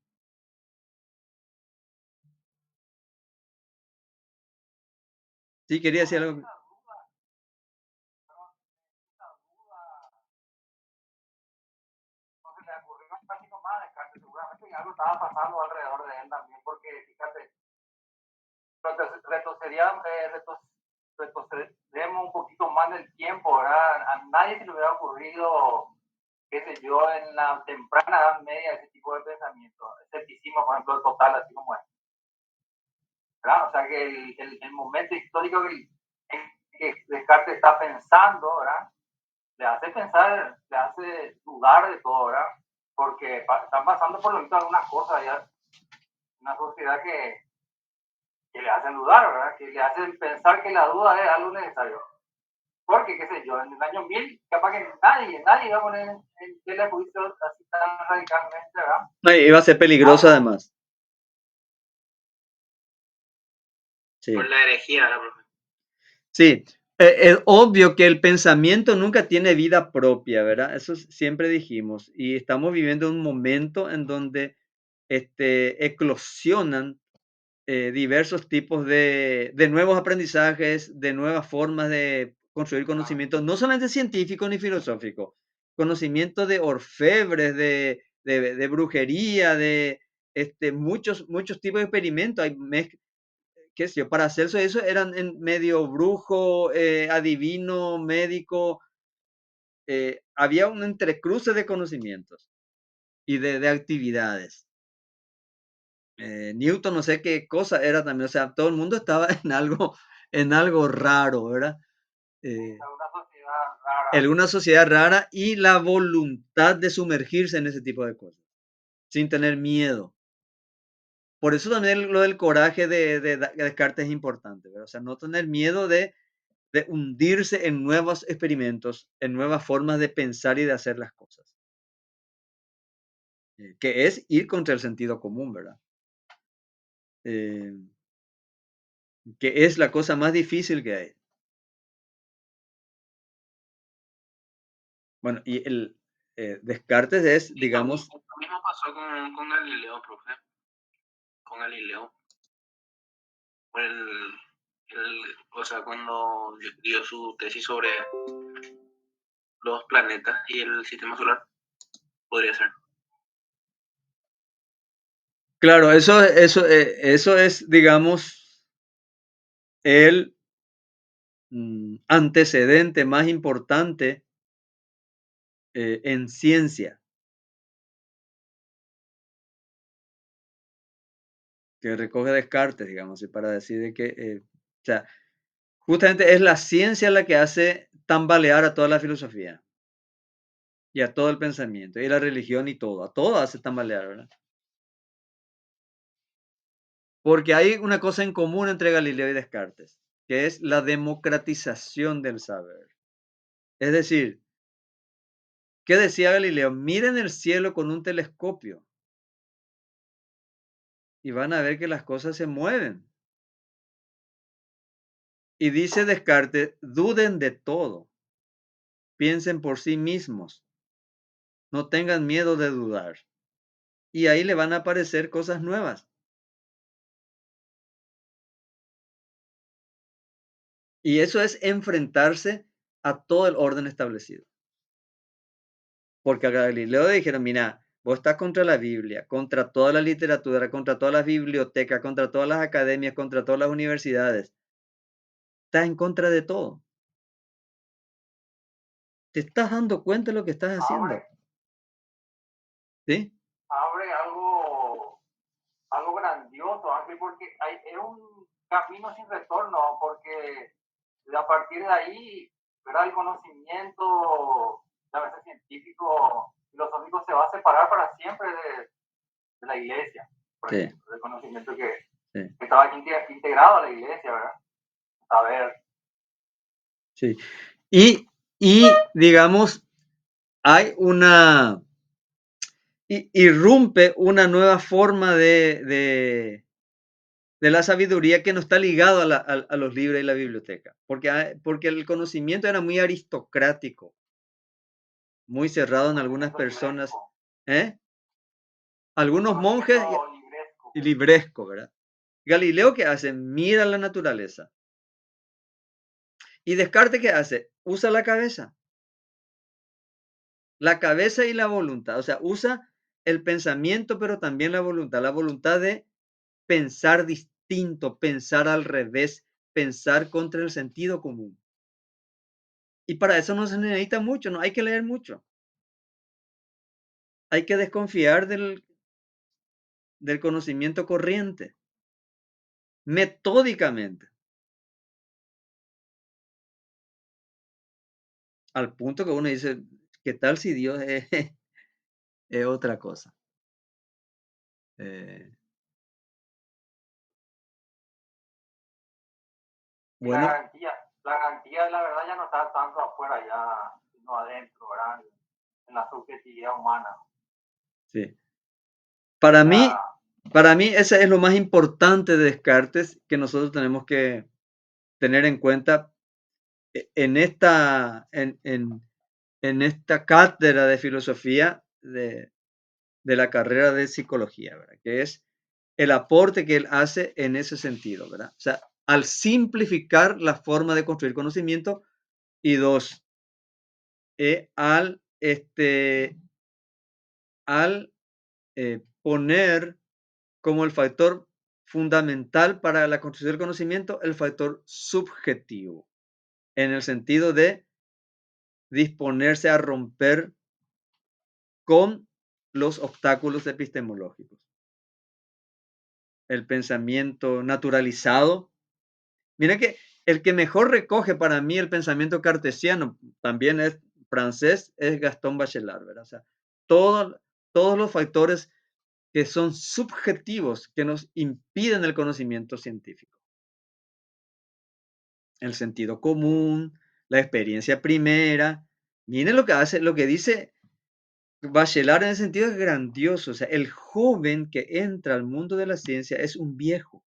sí quería decir algo. Entonces le ocurrió casi nomás a Descartes, seguramente algo estaba pasando alrededor de él también, porque fíjate, retrocedía, vemos un poquito más del tiempo, ¿verdad? A nadie se le hubiera ocurrido, qué sé yo, en la temprana edad media ese tipo de pensamiento. Escepticismo, por ejemplo, total, así como es. ¿Verdad? O sea que el momento histórico que Descartes está pensando, ¿verdad? Le hace pensar, le hace dudar de todo, ¿verdad? Porque están pasando por lo visto algunas cosas ya, una sociedad que le hacen dudar, ¿verdad? Que le hacen pensar que la duda es algo necesario. Porque, qué sé yo, en el año 1000, capaz que nadie va a poner en tela de juicio así tan radicalmente, ¿verdad? No, y iba a ser peligroso además. Sí. Por la herejía, ¿verdad, profe? Sí, es obvio que el pensamiento nunca tiene vida propia, ¿verdad? Eso siempre dijimos. Y estamos viviendo un momento en donde eclosionan diversos tipos de nuevos aprendizajes, de nuevas formas de construir conocimiento, no solamente científico ni filosófico, conocimiento de orfebres, de brujería, de muchos tipos de experimentos. Hay qué sé yo, para hacerse eso eran en medio brujo, adivino, médico, había un entrecruce de conocimientos y de actividades. Newton, no sé qué cosa era también, o sea, todo el mundo estaba en algo raro, ¿verdad? Una sociedad rara. En una sociedad rara y la voluntad de sumergirse en ese tipo de cosas, sin tener miedo. Por eso también lo del coraje de Descartes es importante, ¿verdad? O sea, no tener miedo de hundirse en nuevos experimentos, en nuevas formas de pensar y de hacer las cosas. Que es ir contra el sentido común, ¿verdad? Que es la cosa más difícil que hay. Bueno, y el Descartes es, digamos... Lo mismo pasó con Galileo, profe. Con Galileo. O sea, cuando dio su tesis sobre los planetas y el sistema solar, podría ser. Claro, eso es, digamos, el antecedente más importante en ciencia que recoge Descartes, digamos, y para decir de que, o sea, justamente es la ciencia la que hace tambalear a toda la filosofía y a todo el pensamiento y la religión y todo, a todo hace tambalear, ¿verdad? Porque hay una cosa en común entre Galileo y Descartes, que es la democratización del saber. Es decir, ¿qué decía Galileo? Miren el cielo con un telescopio y van a ver que las cosas se mueven. Y dice Descartes, duden de todo, piensen por sí mismos, no tengan miedo de dudar. Y ahí le van a aparecer cosas nuevas. Y eso es enfrentarse a todo el orden establecido. Porque a Galileo le dijeron, mira, vos estás contra la Biblia, contra toda la literatura, contra todas las bibliotecas, contra todas las academias, contra todas las universidades. Estás en contra de todo. ¿Te estás dando cuenta de lo que estás haciendo? ¿Sí? Abre algo grandioso, Ángel, porque es un camino sin retorno, porque a partir de ahí, ¿verdad? El conocimiento, a veces científico, filosófico, se va a separar para siempre de la iglesia, por Sí, ejemplo, del conocimiento que sí, estaba integrado a la iglesia, ¿verdad? A ver. sí. Y digamos, hay irrumpe una nueva forma de la sabiduría que no está ligado a los libros y la biblioteca, porque el conocimiento era muy aristocrático, muy cerrado en algunas personas, ¿eh? Algunos monjes y libresco, ¿verdad? Galileo, ¿qué hace? Mira la naturaleza. ¿Y Descartes qué hace? Usa la cabeza. La cabeza y la voluntad. O sea, usa el pensamiento, pero también la voluntad. La voluntad de pensar distinto, pensar al revés, pensar contra el sentido común. Y para eso no se necesita mucho, no hay que leer mucho. Hay que desconfiar del conocimiento corriente, metódicamente, al punto que uno dice, ¿qué tal si Dios es, es otra cosa? Eh, Y bueno, la garantía de la verdad ya no está tanto afuera, ya sino adentro, ¿verdad? En la subjetividad humana. sí. Para mí, Ya, para mí ese es lo más importante de Descartes que nosotros tenemos que tener en cuenta en esta cátedra de filosofía de la carrera de psicología, ¿verdad? Que es el aporte que él hace en ese sentido, ¿verdad? O sea, al simplificar la forma de construir conocimiento y dos, al poner como el factor fundamental para la construcción del conocimiento el factor subjetivo, en el sentido de disponerse a romper con los obstáculos epistemológicos. El pensamiento naturalizado. Mira que el que mejor recoge para mí el pensamiento cartesiano, también es francés, es Gastón Bachelard, ¿verdad? O sea, todo, todos los factores que son subjetivos, que nos impiden el conocimiento científico. El sentido común, la experiencia primera. Miren lo que hace, lo que dice Bachelard en ese sentido es grandioso. O sea, el joven que entra al mundo de la ciencia es un viejo.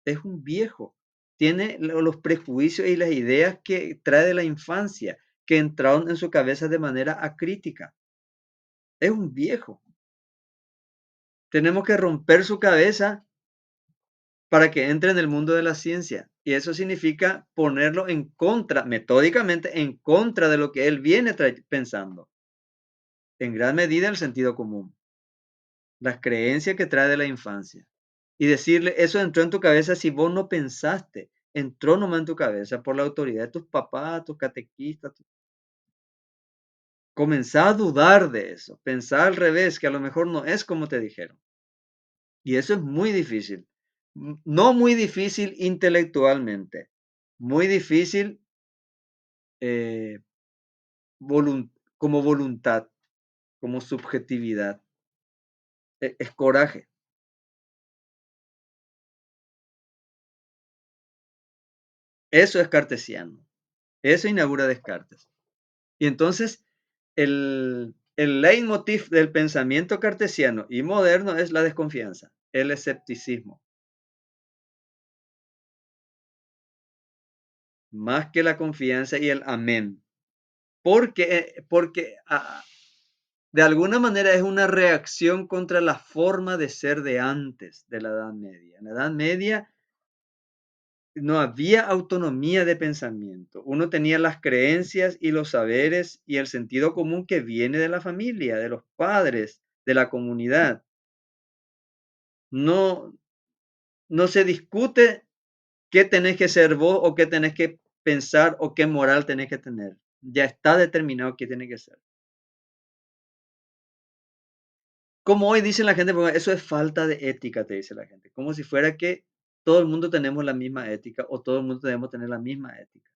Es un viejo. Tiene los prejuicios y las ideas que trae de la infancia, que entraron en su cabeza de manera acrítica. Es un viejo. Tenemos que romper su cabeza para que entre en el mundo de la ciencia. Y eso significa ponerlo en contra, metódicamente, en contra de lo que él viene pensando. En gran medida el sentido común, las creencias que trae de la infancia. Y decirle, eso entró en tu cabeza si vos no pensaste, entró nomás en tu cabeza por la autoridad de tus papás, tus catequistas. Comenzá a dudar de eso, pensá al revés, que a lo mejor no es como te dijeron. Y eso es muy difícil. No muy difícil intelectualmente, muy difícil eh, como voluntad, como subjetividad. Es coraje. Eso es cartesiano. Eso inaugura Descartes. Y entonces el leitmotiv del pensamiento cartesiano y moderno es la desconfianza, el escepticismo, más que la confianza y el amén. Porque de alguna manera es una reacción contra la forma de ser de antes de la Edad Media. En la Edad Media no había autonomía de pensamiento. Uno tenía las creencias y los saberes y el sentido común que viene de la familia, de los padres, de la comunidad. No, no se discute qué tenés que ser vos o qué tenés que pensar o qué moral tenés que tener. Ya está determinado qué tiene que ser. Como hoy dicen la gente, porque eso es falta de ética, te dice la gente. Como si fuera que todo el mundo tenemos la misma ética o todo el mundo debemos tener la misma ética.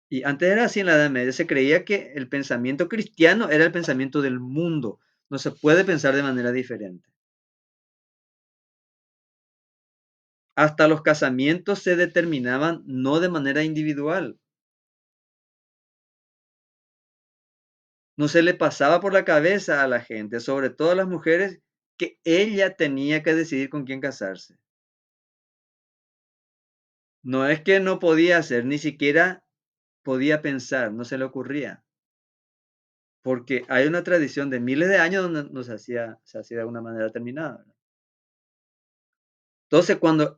Y antes era así en la Edad Media, se creía que el pensamiento cristiano era el pensamiento del mundo. No se puede pensar de manera diferente. Hasta los casamientos se determinaban no de manera individual. No se le pasaba por la cabeza a la gente, sobre todo a las mujeres, que ella tenía que decidir con quién casarse. No es que no podía hacer, ni siquiera podía pensar, no se le ocurría. Porque hay una tradición de miles de años donde se hacía de una manera determinada. Entonces, cuando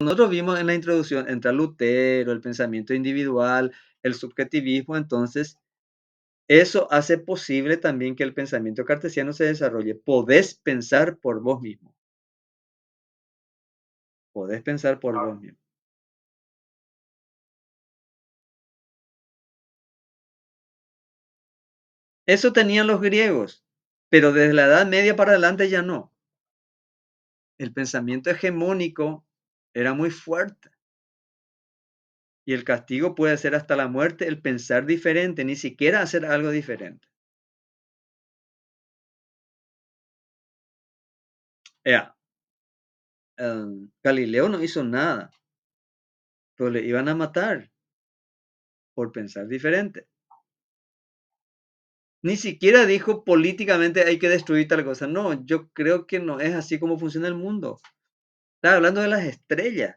nosotros vimos en la introducción, entra Lutero, el pensamiento individual, el subjetivismo, entonces eso hace posible también que el pensamiento cartesiano se desarrolle. Podés pensar por vos mismo. Podés pensar por vos mismo. Eso tenían los griegos, pero desde la Edad Media para adelante ya no. El pensamiento hegemónico era muy fuerte. Y el castigo puede ser hasta la muerte, el pensar diferente, ni siquiera hacer algo diferente. Ea, Galileo no hizo nada, pero le iban a matar por pensar diferente. Ni siquiera dijo políticamente hay que destruir tal cosa. No, yo creo que no es así como funciona el mundo. Estaba hablando de las estrellas.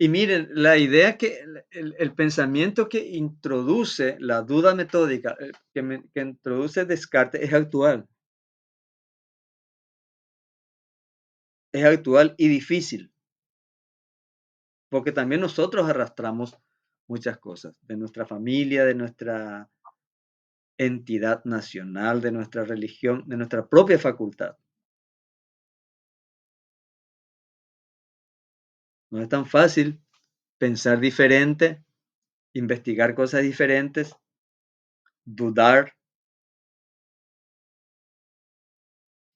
Y miren, la idea que el pensamiento que introduce la duda metódica, que introduce Descartes, es actual. Es actual y difícil, porque también nosotros arrastramos muchas cosas de nuestra familia, de nuestra entidad nacional, de nuestra religión, de nuestra propia facultad. No es tan fácil pensar diferente, investigar cosas diferentes, dudar,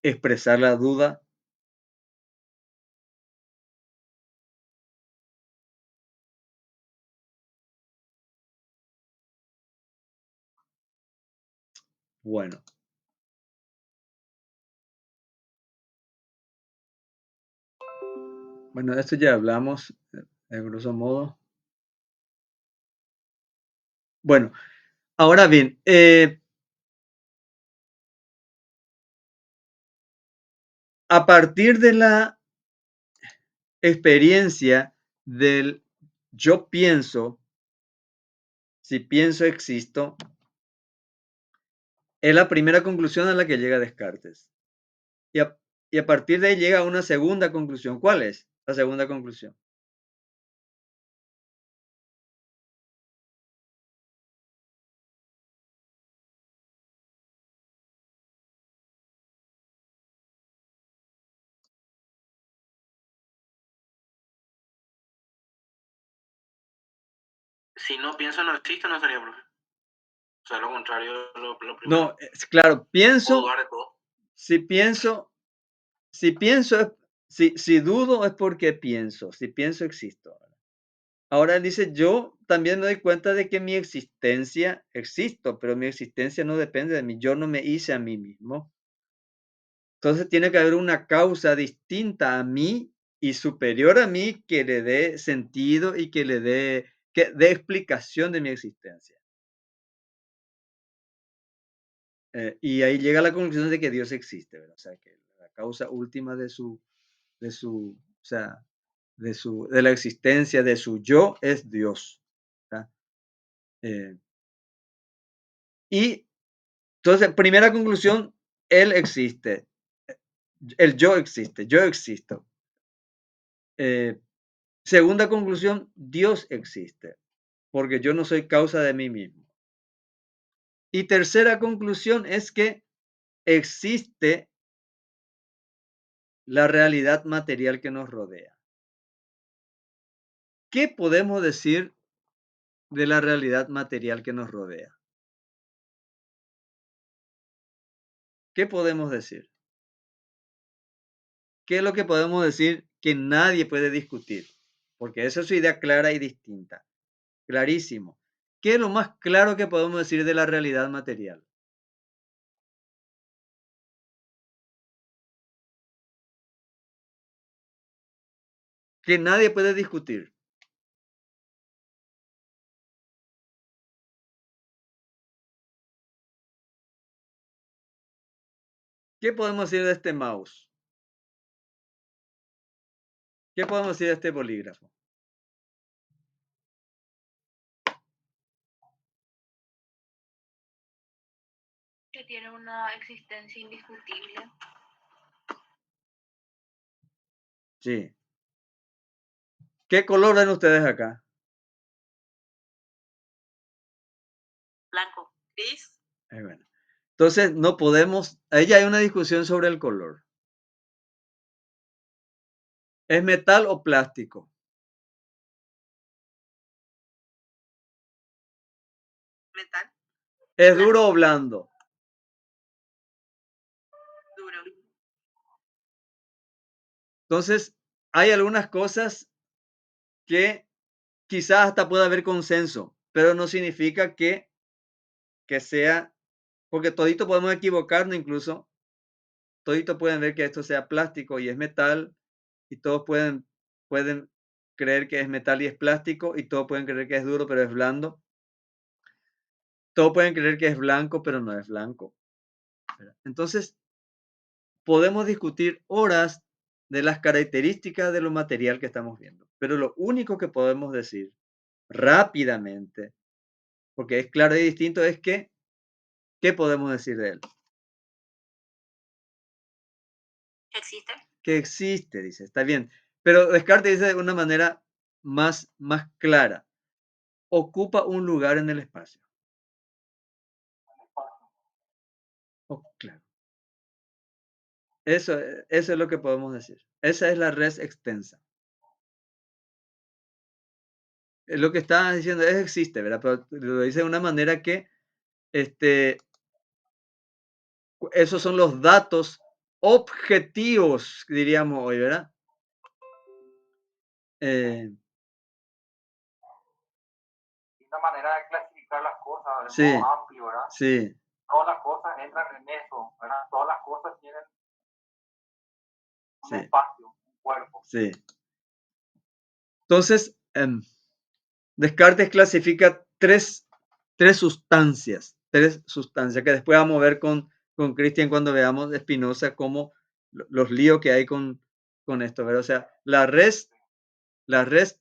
expresar la duda. Bueno, de esto ya hablamos, de grosso modo. Bueno, ahora bien, a partir de la experiencia del yo pienso, si pienso existo, es la primera conclusión a la que llega Descartes. Y a partir de ahí llega a una segunda conclusión. ¿Cuál es la segunda conclusión? Si no pienso no existe, no sería, profe. O sea, lo contrario, lo primero. No, es claro, pienso, O dudar de todo. si pienso, si dudo es porque pienso, si pienso existo. Ahora él dice, yo también me doy cuenta de que mi existencia existo, pero mi existencia no depende de mí, yo no me hice a mí mismo. Entonces tiene que haber una causa distinta a mí y superior a mí que le dé sentido y que dé explicación de mi existencia. Y ahí llega a la conclusión de que Dios existe, ¿verdad? O sea, que la causa última o sea, de la existencia de su yo es Dios. ¿Verdad? Y entonces, primera conclusión, Él existe. El yo existe, yo existo. Segunda conclusión, Dios existe, porque yo no soy causa de mí mismo. Y tercera conclusión es que existe la realidad material que nos rodea. ¿Qué podemos decir de la realidad material que nos rodea? ¿Qué podemos decir? ¿Qué es lo que podemos decir que nadie puede discutir? Porque esa es su idea clara y distinta. Clarísimo. ¿Qué es lo más claro que podemos decir de la realidad material? Que nadie puede discutir. ¿Qué podemos decir de este mouse? ¿Qué podemos decir de este bolígrafo? Que tiene una existencia indiscutible. Sí. ¿Qué color ven ustedes acá? Blanco. Gris. Bueno. Entonces, no podemos, ahí ya hay una discusión sobre el color. ¿Es metal o plástico? Metal. ¿Es duro o blando? Duro. Entonces, hay algunas cosas que quizás hasta pueda haber consenso, pero no significa que sea, porque todito podemos equivocarnos incluso, todito pueden ver que esto sea plástico y es metal, y todos pueden creer que es metal y es plástico, y todos pueden creer que es duro pero es blando. Todos pueden creer que es blanco pero no es blanco. Entonces, podemos discutir horas de las características de lo material que estamos viendo, pero lo único que podemos decir rápidamente, porque es claro y distinto, es que, ¿qué podemos decir de él? ¿Existe? Que existe, dice, está bien. Pero Descartes dice de una manera más clara, ocupa un lugar en el espacio. Oh, claro. Eso es lo que podemos decir. Esa es la res extensa. Lo que está diciendo es existe, ¿verdad? Pero lo dice de una manera que este, esos son los datos objetivos, diríamos hoy, ¿verdad? Una manera de clasificar las cosas de Sí, modo amplio, ¿verdad? sí, Todas las cosas entran en eso, ¿verdad? Todas las cosas tienen un sí, espacio, un cuerpo. sí. Entonces, Descartes clasifica tres sustancias, que después vamos a ver con Christian cuando veamos de Spinoza cómo los líos que hay con esto, ¿verdad? O sea, la res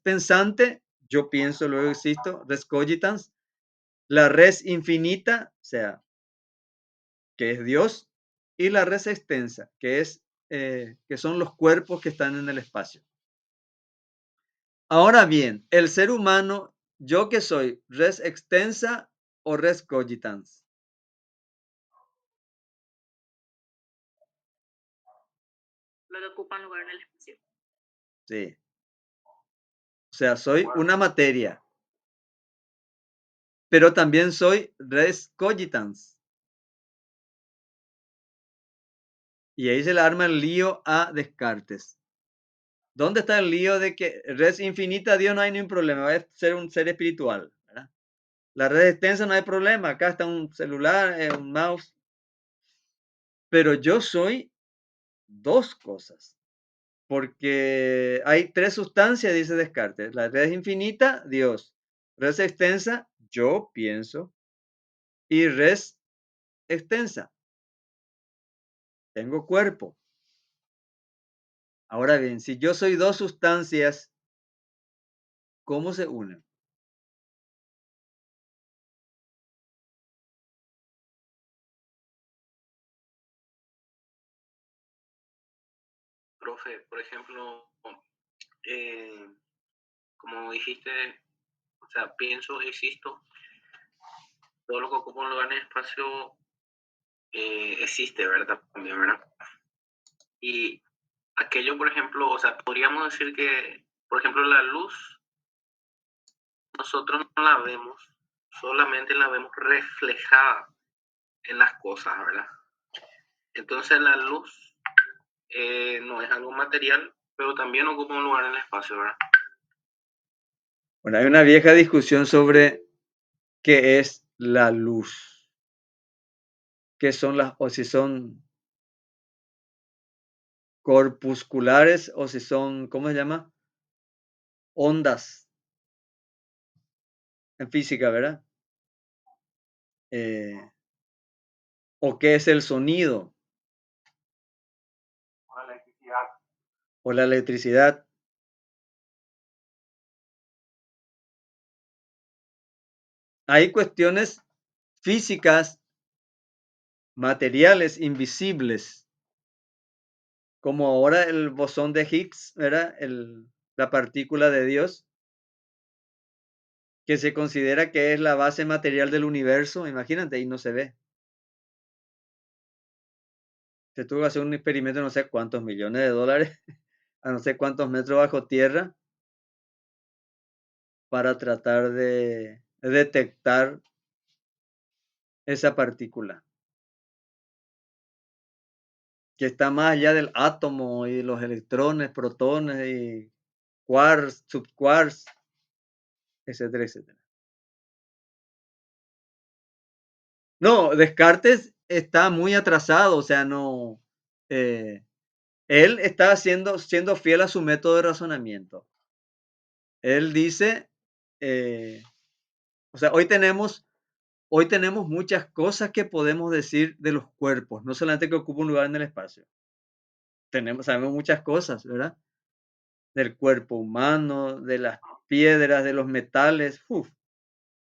pensante, yo pienso, luego existo, res cogitans, la res infinita, o sea, que es Dios, y la res extensa, que son los cuerpos que están en el espacio. Ahora bien, el ser humano, ¿yo qué soy? ¿Res extensa o res cogitans? Lo que ocupan lugar en el espacio. Sí. O sea, soy una materia, pero también soy res cogitans. Y ahí se le arma el lío a Descartes. ¿Dónde está el lío de que res infinita, Dios no hay ningún problema, va a ser un ser espiritual, ¿verdad? La red extensa no hay problema, acá está un celular, un mouse, pero yo soy dos cosas, porque hay tres sustancias, dice Descartes. La red infinita, Dios. Red extensa, yo pienso. Y res extensa, tengo cuerpo. Ahora bien, si yo soy dos sustancias, ¿cómo se unen? Profe, por ejemplo, eh, como dijiste, o sea, pienso, existo, todo lo que ocupa un lugar en el espacio existe, ¿verdad? También, ¿verdad? Y aquello, por ejemplo, o sea, podríamos decir que, por ejemplo, la luz, nosotros no la vemos, solamente la vemos reflejada en las cosas, ¿verdad? Entonces la luz no es algo material, pero también ocupa un lugar en el espacio, ¿verdad? Bueno, hay una vieja discusión sobre qué es la luz, qué son o si son corpusculares o si son, ¿cómo se llama? Ondas en física, ¿verdad? O qué es el sonido La electricidad. o la electricidad. Hay cuestiones físicas, materiales, invisibles, como ahora el bosón de Higgs, ¿verdad? La partícula de Dios, que se considera que es la base material del universo. Imagínate, y no se ve. Se tuvo que hacer un experimento de no sé cuántos millones de dólares a no sé cuántos metros bajo tierra para tratar de detectar esa partícula que está más allá del átomo y los electrones, protones y quarks, subquarks, etcétera, etcétera. No, Descartes está muy atrasado, o sea, no. Él está siendo fiel a su método de razonamiento. Él dice, o sea, hoy tenemos muchas cosas que podemos decir de los cuerpos, no solamente que ocupa un lugar en el espacio. Sabemos muchas cosas, ¿verdad? Del cuerpo humano, de las piedras, de los metales. Uf,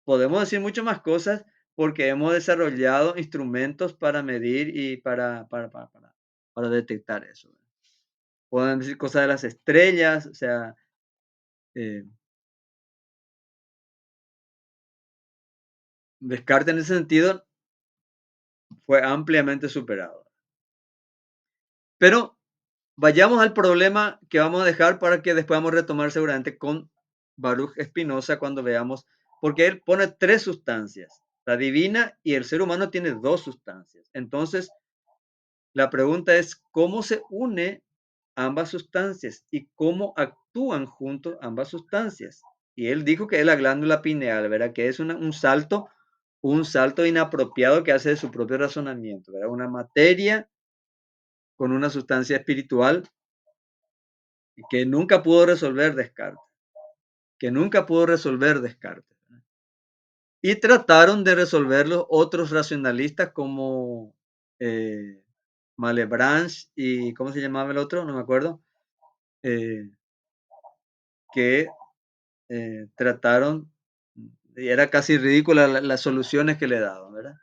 podemos decir mucho más cosas porque hemos desarrollado instrumentos para medir y para detectar eso. Podemos decir cosas de las estrellas, o sea, Descartes en ese sentido fue ampliamente superado. Pero vayamos al problema que vamos a dejar para que después vamos a retomar seguramente con Baruch Spinoza cuando veamos, porque él pone 3 sustancias, la divina y el ser humano tiene 2 sustancias. Entonces, la pregunta es, ¿cómo se une ambas sustancias y cómo actúan juntos ambas sustancias? Y él dijo que es la glándula pineal, ¿verdad? Que es un salto inapropiado que hace de su propio razonamiento, ¿verdad? Una materia con una sustancia espiritual que nunca pudo resolver Descartes, Y trataron de resolverlo otros racionalistas como Malebranche y, ¿cómo se llamaba el otro? No me acuerdo. Que trataron, y era casi ridícula las soluciones que le daban, ¿verdad?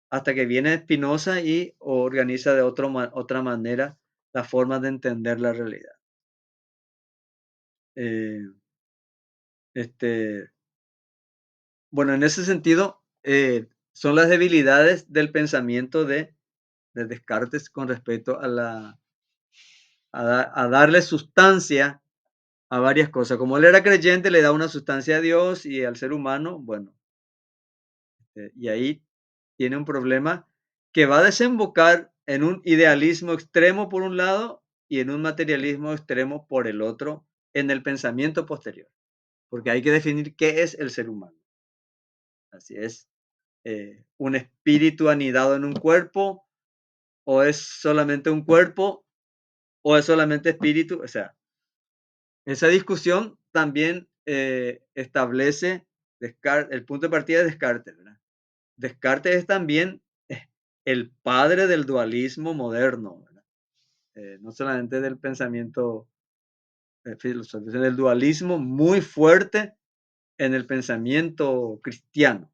Hasta que viene Spinoza y organiza de otra manera la forma de entender la realidad. Bueno, en ese sentido, son las debilidades del pensamiento de Descartes con respecto a darle sustancia a varias cosas. Como él era creyente, le da una sustancia a Dios y al ser humano, bueno, y ahí tiene un problema que va a desembocar en un idealismo extremo por un lado y en un materialismo extremo por el otro en el pensamiento posterior, porque hay que definir qué es el ser humano. Así es, un espíritu anidado en un cuerpo, o es solamente un cuerpo, o es solamente espíritu. O sea, esa discusión también establece el punto de partida de Descartes, ¿verdad? Descartes es también el padre del dualismo moderno, ¿verdad? No solamente del pensamiento filosófico, sino del dualismo muy fuerte en el pensamiento cristiano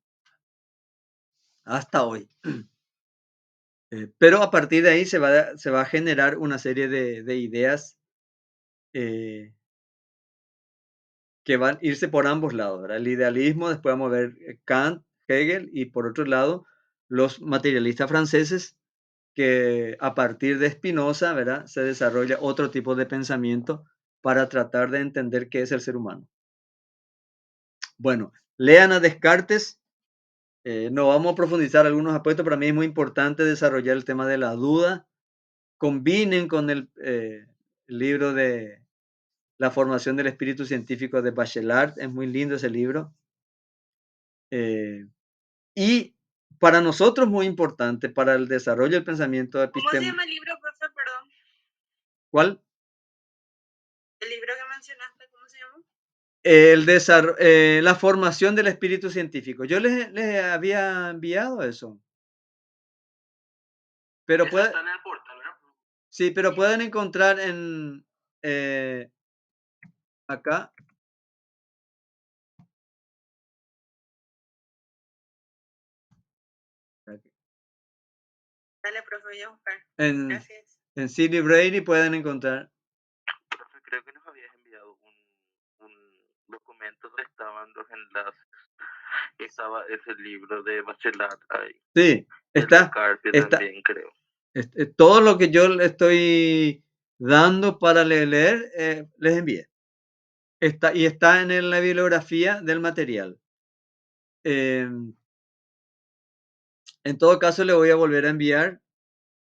hasta hoy. Pero a partir de ahí se va a generar una serie de ideas que van a irse por ambos lados, ¿verdad? El idealismo, después vamos a ver Kant, Hegel, y por otro lado, los materialistas franceses, que a partir de Spinoza, ¿verdad? Se desarrolla otro tipo de pensamiento para tratar de entender qué es el ser humano. Bueno, lean a Descartes. No vamos a profundizar algunos aspectos. Para mí es muy importante desarrollar el tema de la duda. Combinen con el libro de La formación del espíritu científico de Bachelard. Es muy lindo ese libro. Y para nosotros muy importante, para el desarrollo del pensamiento ¿Cómo se llama el libro, profe? Perdón. ¿Cuál? El libro que mencionaste, ¿cómo se llama? La formación del espíritu científico. Yo les había enviado eso. Pero Eso está en el portal, ¿verdad? sí, pero pueden encontrar en acá. Dale, profe, voy a buscar. En, Gracias. en CD Brady pueden encontrar. Profe, creo que nos habías enviado un documento donde estaban los enlaces. Estaba ese libro de Bachelard ahí. Sí, está también, creo. Todo lo que yo le estoy dando para leer, les envié. Está en la bibliografía del material. En todo caso, le voy a volver a enviar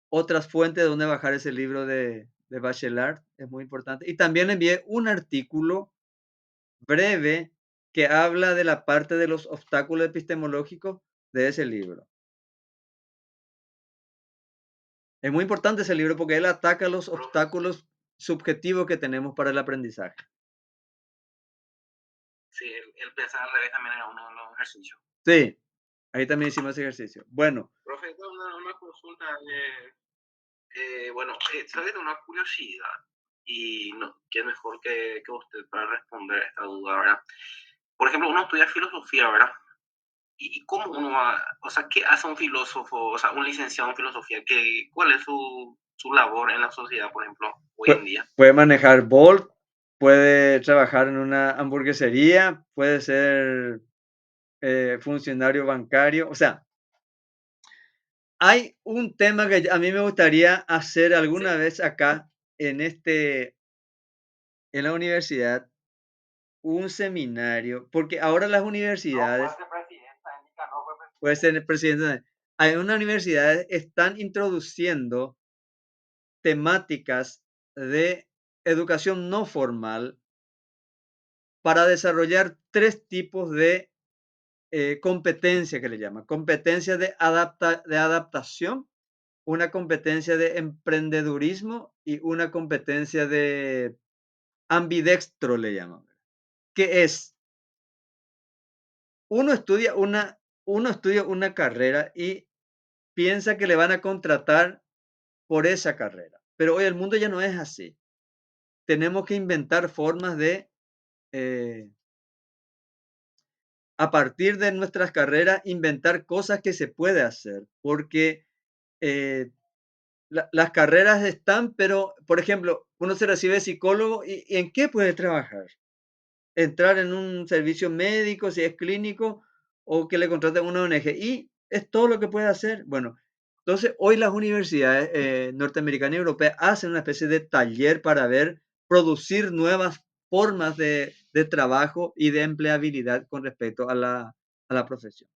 otras fuentes donde bajar ese libro de Bachelard, es muy importante. Y también le envié un artículo breve que habla de la parte de los obstáculos epistemológicos de ese libro. Es muy importante ese libro porque él ataca los obstáculos subjetivos que tenemos para el aprendizaje. Sí, el pensar al revés también era uno de los ejercicios. Sí, ahí también hicimos ese ejercicio. Bueno, Profe, una consulta. Bueno, ¿sabes? Una curiosidad. Y no, ¿quién mejor que usted para responder a esta duda, verdad? Por ejemplo, uno estudia filosofía, ¿verdad? ¿Y cómo uno va, o sea, qué hace un filósofo, o sea, un licenciado en filosofía? ¿Cuál es su labor en la sociedad, por ejemplo, hoy en día? puede manejar Bolt, puede trabajar en una hamburguesería, puede ser funcionario bancario. O sea, hay un tema que a mí me gustaría hacer alguna vez acá en la universidad, un seminario, porque ahora las universidades, No, puede ser presidenta, no fue presidenta. puede ser el presidente, hay unas universidades están introduciendo temáticas de educación no formal para desarrollar 3 tipos de competencia que le llaman. Competencia de adaptación, una competencia de emprendedurismo y una competencia de ambidextro, le llaman. ¿Qué es? Uno estudia una carrera y piensa que le van a contratar por esa carrera, pero hoy el mundo ya no es así. Tenemos que inventar formas de, a partir de nuestras carreras, inventar cosas que se puede hacer, porque eh, las carreras están, pero, por ejemplo, uno se recibe psicólogo y ¿en qué puede trabajar? Entrar en un servicio médico, si es clínico, o que le contraten una ONG. Y es todo lo que puede hacer. Bueno, entonces hoy las universidades norteamericanas y europeas hacen una especie de taller para ver, producir nuevas formas de trabajo y de empleabilidad con respecto a la profesión.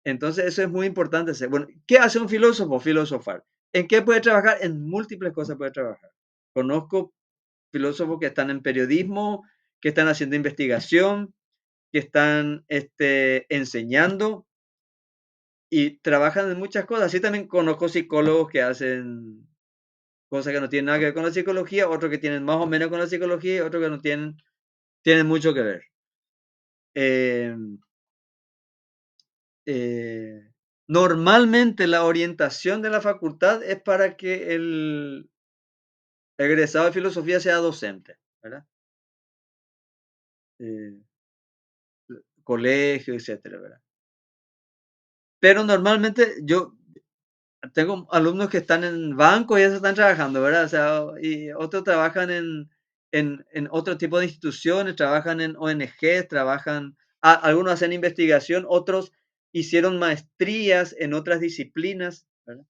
Entonces eso es muy importante. Bueno, ¿qué hace un filósofo? Filosofar. ¿En qué puede trabajar? En múltiples cosas puede trabajar. Conozco filósofos que están en periodismo, que están haciendo investigación, que están enseñando y trabajan en muchas cosas. Así también conozco psicólogos que hacen cosas que no tienen nada que ver con la psicología, otros que tienen más o menos con la psicología y otros que no tienen mucho que ver. Eh, eh, Normalmente la orientación de la facultad es para que el egresado de filosofía sea docente, ¿verdad? Eh, Colegio, etcétera, ¿verdad? Pero normalmente yo tengo alumnos que están en banco y eso están trabajando, ¿verdad? O sea, y otros trabajan en otro tipo de instituciones, trabajan en ONGs, algunos hacen investigación, otros hicieron maestrías en otras disciplinas, ¿verdad?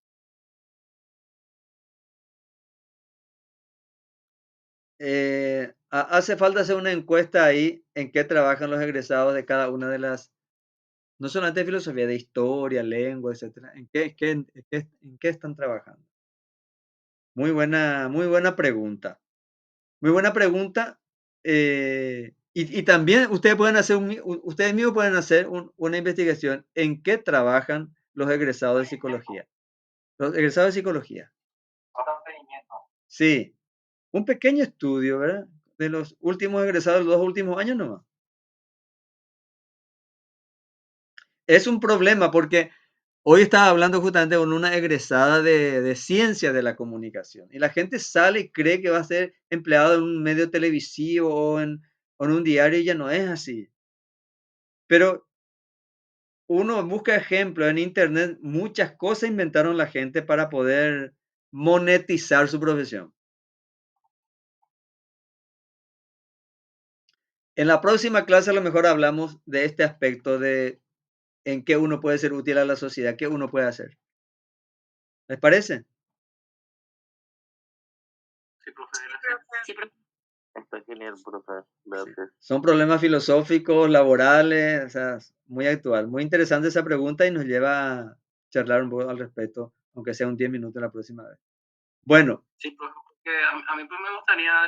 Hace falta hacer una encuesta ahí en qué trabajan los egresados de cada una de las, no solamente de filosofía, de historia, lengua, etcétera, en qué están trabajando. Muy buena pregunta. Muy buena pregunta. Y también ustedes mismos pueden hacer una investigación en qué trabajan los egresados de psicología. Los egresados de psicología. Sí, un pequeño estudio, ¿verdad? De los últimos egresados, los 2 últimos años nomás. Es un problema porque hoy estaba hablando justamente con una egresada de ciencia de la comunicación y la gente sale y cree que va a ser empleado en un medio televisivo o en un diario y ya no es así. Pero uno busca ejemplos en internet, muchas cosas inventaron la gente para poder monetizar su profesión. En la próxima clase a lo mejor hablamos de este aspecto de en qué uno puede ser útil a la sociedad, qué uno puede hacer. ¿Les parece? Sí, profe, Sí, gracias. profe. Sí, profe. Está genial, profe. Sí. Gracias. Son problemas filosóficos, laborales, o sea, muy actual. Muy interesante esa pregunta y nos lleva a charlar un poco al respecto, aunque sea un 10 minutos la próxima vez. Bueno, Sí, profe, porque a mí pues me gustaría